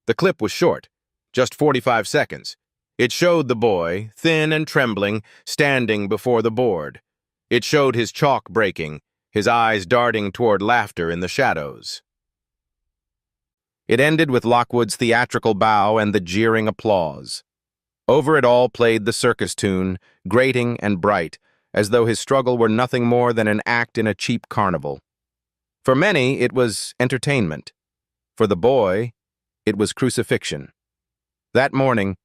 The clip was short, just 45 seconds. It showed the boy, thin and trembling, standing before the board. It showed his chalk breaking, his eyes darting toward laughter in the shadows. It ended with Lockwood's theatrical bow and the jeering applause. Over it all played the circus tune, grating and bright, as though his struggle were nothing more than an act in a cheap carnival. For many, it was entertainment. For the boy, it was crucifixion. That morning,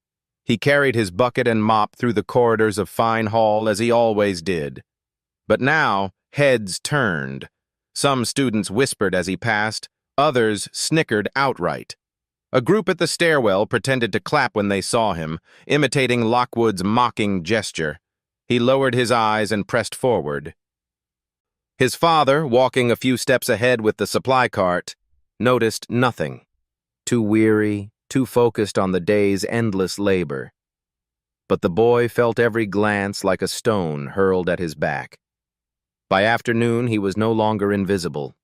he carried his bucket and mop through the corridors of Fine Hall as he always did. But now, heads turned. Some students whispered as he passed, others snickered outright. A group at the stairwell pretended to clap when they saw him, imitating Lockwood's mocking gesture. He lowered his eyes and pressed forward. His father, walking a few steps ahead with the supply cart, noticed nothing. Too weary, too focused on the day's endless labor. But the boy felt every glance like a stone hurled at his back. By afternoon, he was no longer invisible.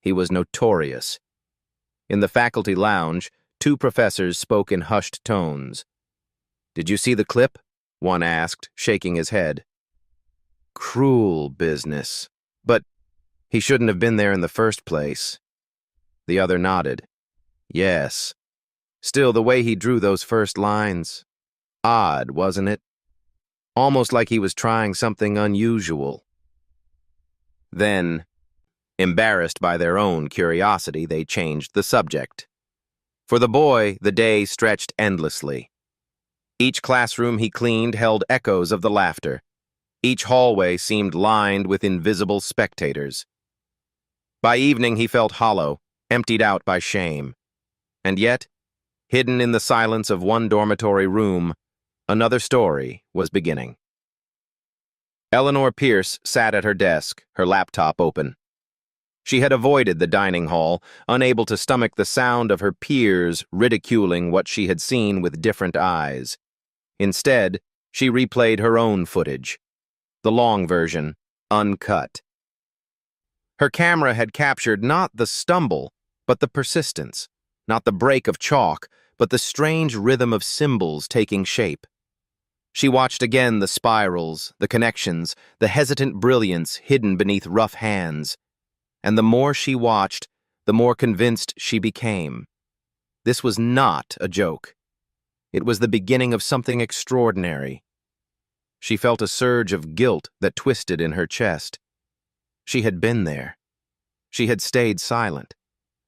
He was notorious. In the faculty lounge, two professors spoke in hushed tones. "Did you see the clip?" one asked, shaking his head. "Cruel business. But he shouldn't have been there in the first place." The other nodded. "Yes. Still, the way he drew those first lines. Odd, wasn't it? Almost like he was trying something unusual." Then, embarrassed by their own curiosity, they changed the subject. For the boy, the day stretched endlessly. Each classroom he cleaned held echoes of the laughter. Each hallway seemed lined with invisible spectators. By evening, he felt hollow, emptied out by shame. And yet, Hidden in the silence of one dormitory room, another story was beginning. Eleanor Pierce sat at her desk, her laptop open. She had avoided the dining hall, unable to stomach the sound of her peers ridiculing what she had seen with different eyes. Instead, she replayed her own footage, the long version, uncut. Her camera had captured not the stumble, but the persistence, not the break of chalk, but the strange rhythm of symbols taking shape. She watched again the spirals, the connections, the hesitant brilliance hidden beneath rough hands. And the more she watched, the more convinced she became. This was not a joke. It was the beginning of something extraordinary. She felt a surge of guilt that twisted in her chest. She had been there. She had stayed silent.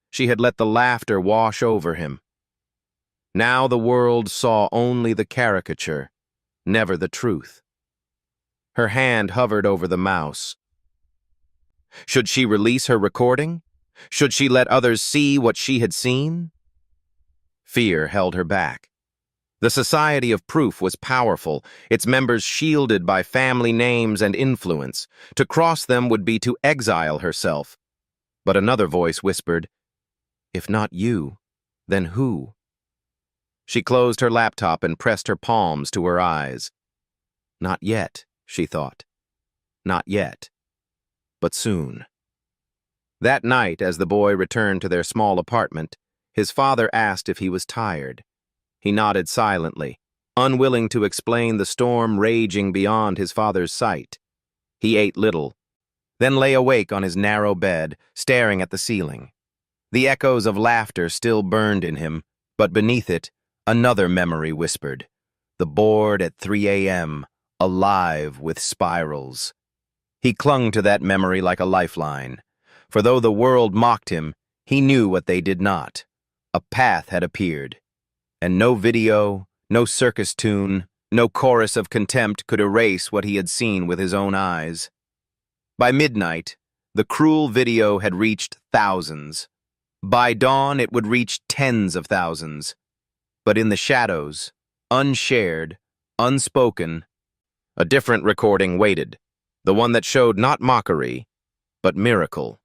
She had let the laughter wash over him. Now the world saw only the caricature, never the truth. Her hand hovered over the mouse. Should she release her recording? Should she let others see what she had seen? Fear held her back. The Society of Proof was powerful, its members shielded by family names and influence. To cross them would be to exile herself. But another voice whispered, "If not you, then who?" She closed her laptop and pressed her palms to her eyes. Not yet, she thought. Not yet. But soon. That night, as the boy returned to their small apartment, his father asked if he was tired. He nodded silently, unwilling to explain the storm raging beyond his father's sight. He ate little, then lay awake on his narrow bed, staring at the ceiling. The echoes of laughter still burned in him, but beneath it, another memory whispered. The board at 3 a.m., alive with spirals. He clung to that memory like a lifeline, for though the world mocked him, he knew what they did not. A path had appeared, and no video, no circus tune, no chorus of contempt could erase what he had seen with his own eyes. By midnight, the cruel video had reached thousands. By dawn, it would reach tens of thousands. But in the shadows, unshared, unspoken, a different recording waited, the one that showed not mockery, but miracle.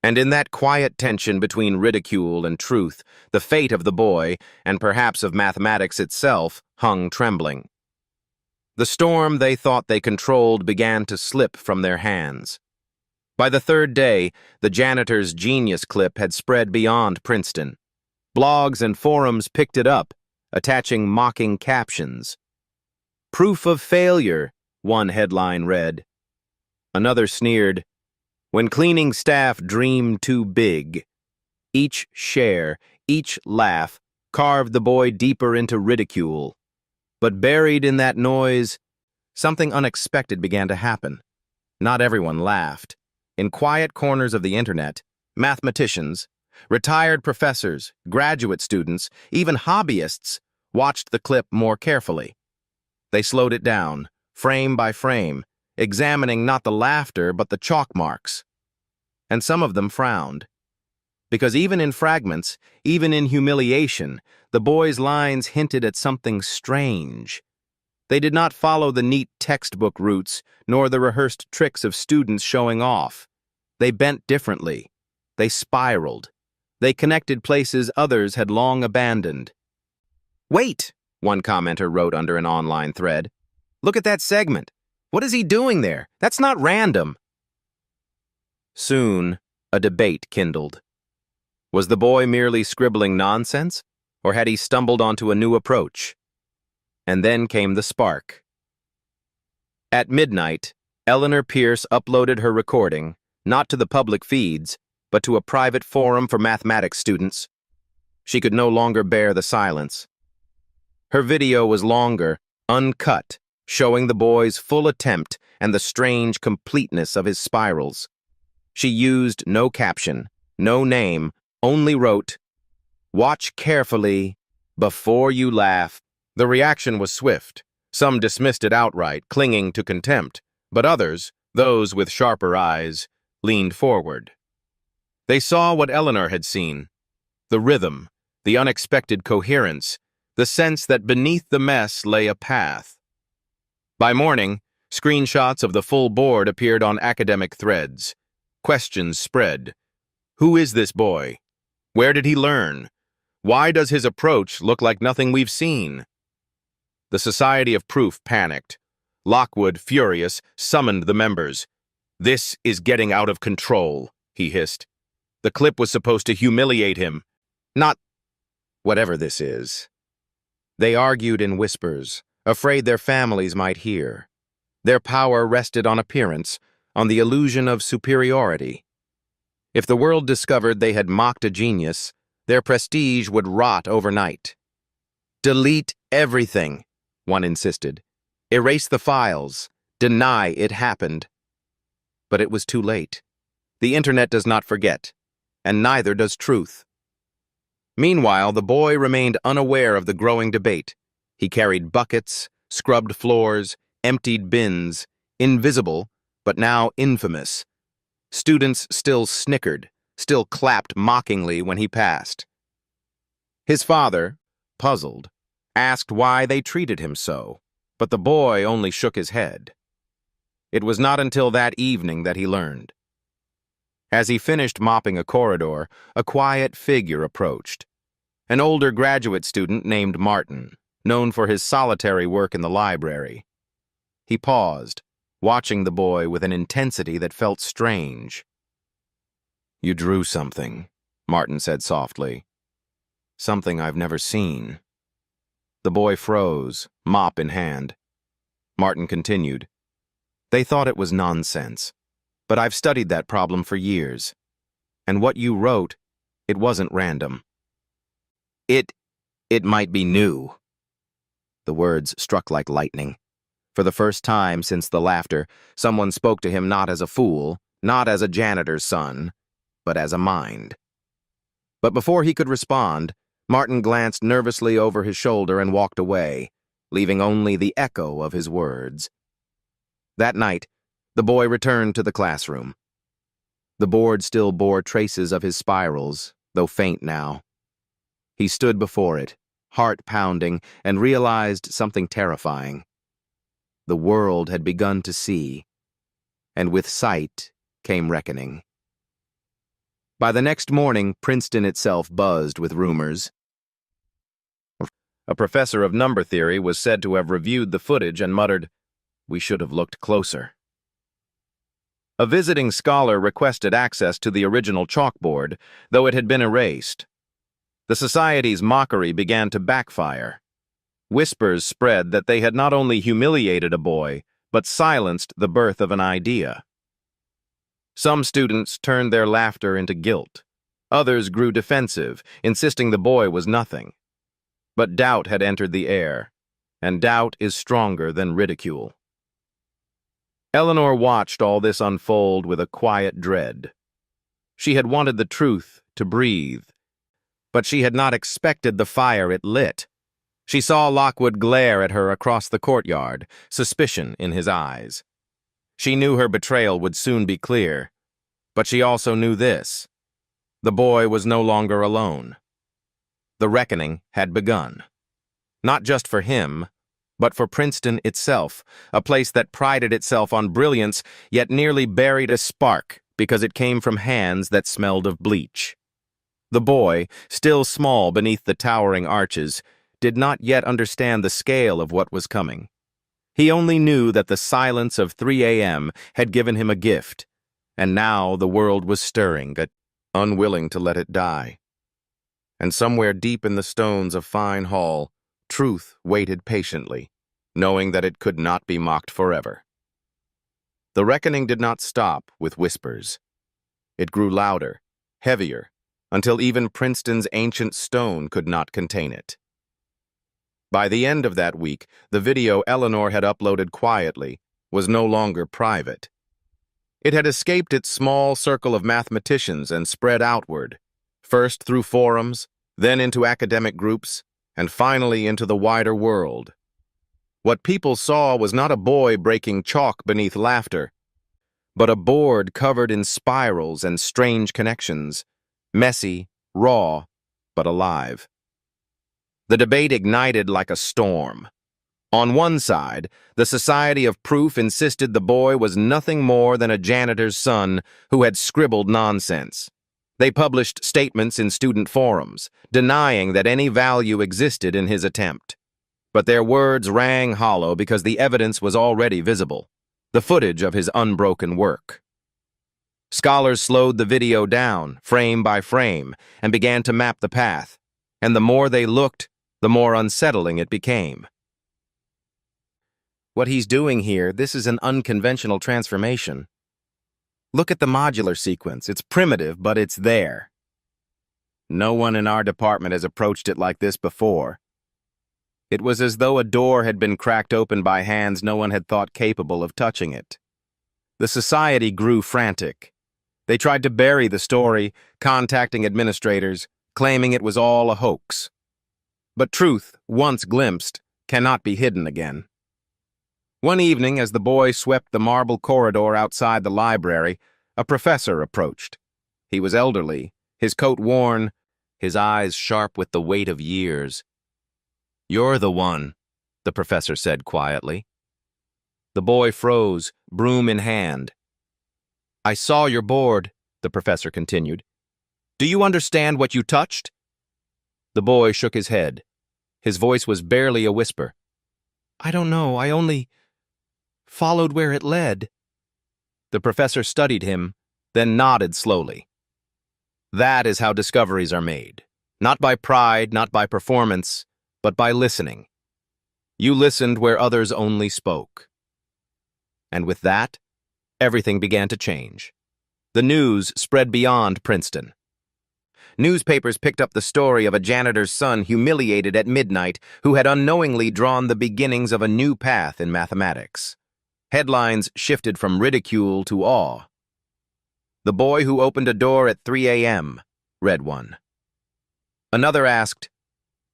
And in that quiet tension between ridicule and truth, the fate of the boy, and perhaps of mathematics itself, hung trembling. The storm they thought they controlled began to slip from their hands. By the third day, the janitor's genius clip had spread beyond Princeton. Blogs and forums picked it up, attaching mocking captions. "Proof of failure," one headline read. Another sneered, "When cleaning staff dream too big." Each share, each laugh, carved the boy deeper into ridicule. But buried in that noise, something unexpected began to happen. Not everyone laughed. In quiet corners of the internet, mathematicians, retired professors, graduate students, even hobbyists watched the clip more carefully. They slowed it down, frame by frame, examining not the laughter but the chalk marks. And some of them frowned. Because even in fragments, even in humiliation, the boy's lines hinted at something strange. They did not follow the neat textbook routes, nor the rehearsed tricks of students showing off. They bent differently. They spiraled. They connected places others had long abandoned. "Wait," one commenter wrote under an online thread. "Look at that segment. What is he doing there? That's not random." Soon, a debate kindled. Was the boy merely scribbling nonsense, or had he stumbled onto a new approach? And then came the spark. At midnight, Eleanor Pierce uploaded her recording, not to the public feeds, but to a private forum for mathematics students. She could no longer bear the silence. Her video was longer, uncut, showing the boy's full attempt and the strange completeness of his spirals. She used no caption, no name, only wrote, "Watch carefully before you laugh." The reaction was swift. Some dismissed it outright, clinging to contempt, but others, those with sharper eyes, leaned forward. They saw what Eleanor had seen, the rhythm, the unexpected coherence, the sense that beneath the mess lay a path. By morning, screenshots of the full board appeared on academic threads. Questions spread. Who is this boy? Where did he learn? Why does his approach look like nothing we've seen? The Society of Proof panicked. Lockwood, furious, summoned the members. "This is getting out of control," he hissed. "The clip was supposed to humiliate him, not whatever this is." They argued in whispers, afraid their families might hear. Their power rested on appearance, on the illusion of superiority. If the world discovered they had mocked a genius, their prestige would rot overnight. "Delete everything," one insisted. "Erase the files. Deny it happened." But it was too late. The internet does not forget, and neither does truth. Meanwhile, the boy remained unaware of the growing debate. He carried buckets, scrubbed floors, emptied bins, invisible, but now infamous. Students still snickered, still clapped mockingly when he passed. His father, puzzled, asked why they treated him so, but the boy only shook his head. It was not until that evening that he learned. As he finished mopping a corridor, a quiet figure approached. An older graduate student named Martin, known for his solitary work in the library. He paused, watching the boy with an intensity that felt strange. "You drew something," Martin said softly. "Something I've never seen." The boy froze, mop in hand. Martin continued. "They thought it was nonsense, but I've studied that problem for years. And what you wrote, it wasn't random. It might be new." The words struck like lightning. For the first time since the laughter, someone spoke to him not as a fool, not as a janitor's son, but as a mind. But before he could respond, Martin glanced nervously over his shoulder and walked away, leaving only the echo of his words. That night, the boy returned to the classroom. The board still bore traces of his spirals, though faint now. He stood before it, heart pounding, and realized something terrifying. The world had begun to see, and with sight came reckoning. By the next morning, Princeton itself buzzed with rumors. A professor of number theory was said to have reviewed the footage and muttered, "We should have looked closer." A visiting scholar requested access to the original chalkboard, though it had been erased. The society's mockery began to backfire. Whispers spread that they had not only humiliated a boy, but silenced the birth of an idea. Some students turned their laughter into guilt. Others grew defensive, insisting the boy was nothing. But doubt had entered the air, and doubt is stronger than ridicule. Eleanor watched all this unfold with a quiet dread. She had wanted the truth to breathe, but she had not expected the fire it lit. She saw Lockwood glare at her across the courtyard, suspicion in his eyes. She knew her betrayal would soon be clear, but she also knew this. The boy was no longer alone. The reckoning had begun. Not just for him, but for Princeton itself, a place that prided itself on brilliance, yet nearly buried a spark because it came from hands that smelled of bleach. The boy, still small beneath the towering arches, did not yet understand the scale of what was coming. He only knew that the silence of 3 a.m. had given him a gift, and now the world was stirring, unwilling to let it die. And somewhere deep in the stones of Fine Hall, truth waited patiently, knowing that it could not be mocked forever. The reckoning did not stop with whispers. It grew louder, heavier, until even Princeton's ancient stone could not contain it. By the end of that week, the video Eleanor had uploaded quietly was no longer private. It had escaped its small circle of mathematicians and spread outward, first through forums, then into academic groups, and finally into the wider world. What people saw was not a boy breaking chalk beneath laughter, but a board covered in spirals and strange connections, messy, raw, but alive. The debate ignited like a storm. On one side, the Society of Proof insisted the boy was nothing more than a janitor's son who had scribbled nonsense. They published statements in student forums, denying that any value existed in his attempt. But their words rang hollow because the evidence was already visible, the footage of his unbroken work. Scholars slowed the video down, frame by frame, and began to map the path, and the more they looked, the more unsettling it became. What he's doing here, this is an unconventional transformation. Look at the modular sequence. It's primitive, but it's there. No one in our department has approached it like this before. It was as though a door had been cracked open by hands no one had thought capable of touching it. The society grew frantic. They tried to bury the story, contacting administrators, claiming it was all a hoax. But truth, once glimpsed, cannot be hidden again. One evening, as the boy swept the marble corridor outside the library, a professor approached. He was elderly, his coat worn, his eyes sharp with the weight of years. "You're the one," the professor said quietly. The boy froze, broom in hand. "I saw your board," the professor continued. "Do you understand what you touched?" The boy shook his head. His voice was barely a whisper. "I don't know, I only followed where it led." The professor studied him, then nodded slowly. That is how discoveries are made. Not by pride, not by performance, but by listening. You listened where others only spoke. And with that, everything began to change. The news spread beyond Princeton. Newspapers picked up the story of a janitor's son humiliated at midnight who had unknowingly drawn the beginnings of a new path in mathematics. Headlines shifted from ridicule to awe. "The boy who opened a door at 3 a.m., read one. Another asked,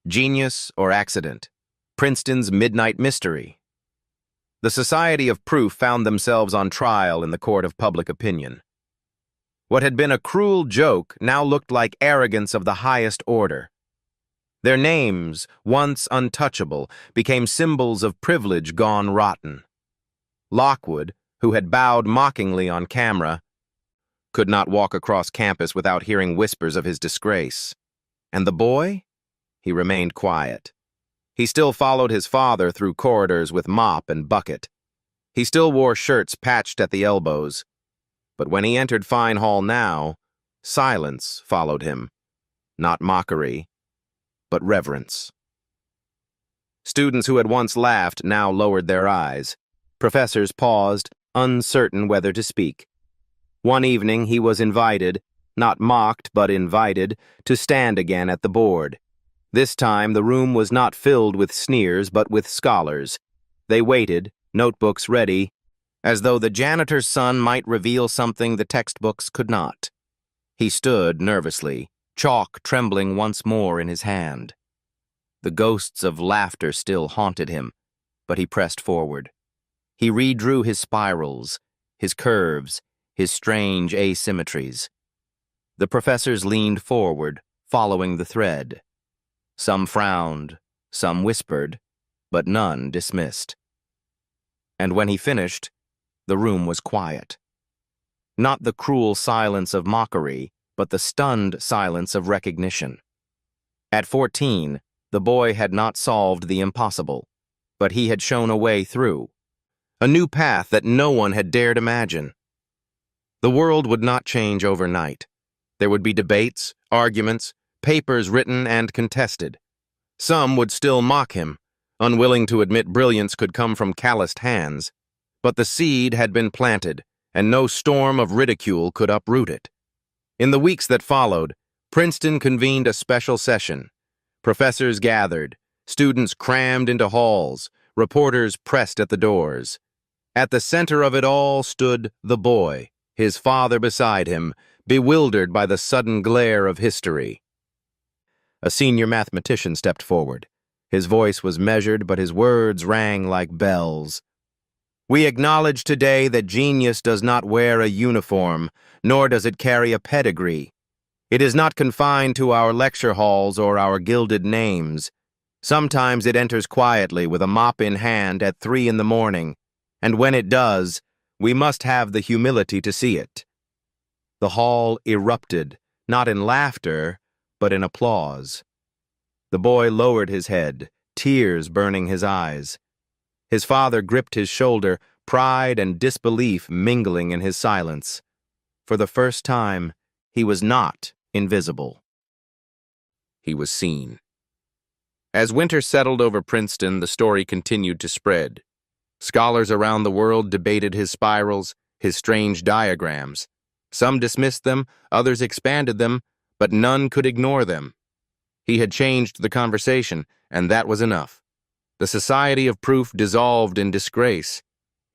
"Genius or accident? Princeton's midnight mystery." The Society of Proof found themselves on trial in the court of public opinion. What had been a cruel joke now looked like arrogance of the highest order. Their names, once untouchable, became symbols of privilege gone rotten. Lockwood, who had bowed mockingly on camera, could not walk across campus without hearing whispers of his disgrace. And the boy? He remained quiet. He still followed his father through corridors with mop and bucket. He still wore shirts patched at the elbows. But when he entered Fine Hall now, silence followed him. Not mockery, but reverence. Students who had once laughed now lowered their eyes. Professors paused, uncertain whether to speak. One evening he was invited, not mocked but invited, to stand again at the board. This time the room was not filled with sneers but with scholars. They waited, notebooks ready, as though the janitor's son might reveal something the textbooks could not. He stood nervously, chalk trembling once more in his hand. The ghosts of laughter still haunted him, but he pressed forward. He redrew his spirals, his curves, his strange asymmetries. The professors leaned forward, following the thread. Some frowned, some whispered, but none dismissed. And when he finished, the room was quiet. Not the cruel silence of mockery, but the stunned silence of recognition. At 14, the boy had not solved the impossible, but he had shown a way through. A new path that no one had dared imagine. The world would not change overnight. There would be debates, arguments, papers written and contested. Some would still mock him, unwilling to admit brilliance could come from calloused hands. But the seed had been planted, and no storm of ridicule could uproot it. In the weeks that followed, Princeton convened a special session. Professors gathered, students crammed into halls, reporters pressed at the doors. At the center of it all stood the boy, his father beside him, bewildered by the sudden glare of history. A senior mathematician stepped forward. His voice was measured, but his words rang like bells. "We acknowledge today that genius does not wear a uniform, nor does it carry a pedigree. It is not confined to our lecture halls or our gilded names. Sometimes it enters quietly with a mop in hand at 3 in the morning, and when it does, we must have the humility to see it. The hall erupted, not in laughter, but in applause. The boy lowered his head, tears burning his eyes. His father gripped his shoulder, pride and disbelief mingling in his silence. For the first time, he was not invisible. He was seen. As winter settled over Princeton, the story continued to spread. Scholars around the world debated his spirals, his strange diagrams. Some dismissed them, others expanded them, but none could ignore them. He had changed the conversation, and that was enough. The Society of Proof dissolved in disgrace.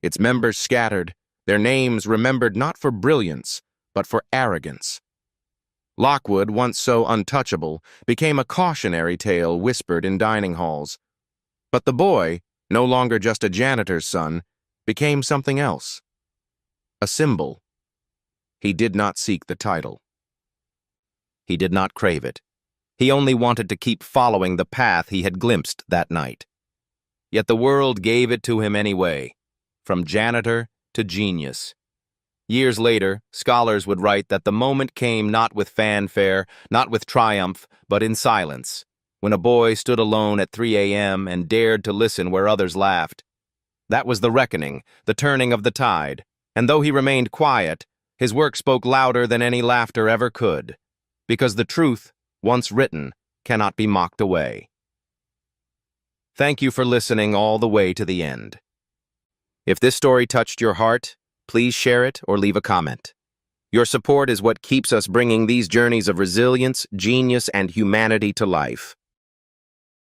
Its members scattered, their names remembered not for brilliance, but for arrogance. Lockwood, once so untouchable, became a cautionary tale whispered in dining halls. But the boy, no longer just a janitor's son, became something else. A symbol. He did not seek the title. He did not crave it. He only wanted to keep following the path he had glimpsed that night. Yet the world gave it to him anyway, from janitor to genius. Years later, scholars would write that the moment came not with fanfare, not with triumph, but in silence, when a boy stood alone at 3 a.m. and dared to listen where others laughed. That was the reckoning, the turning of the tide, and though he remained quiet, his work spoke louder than any laughter ever could, because the truth, once written, cannot be mocked away. Thank you for listening all the way to the end. If this story touched your heart, please share it or leave a comment. Your support is what keeps us bringing these journeys of resilience, genius, and humanity to life.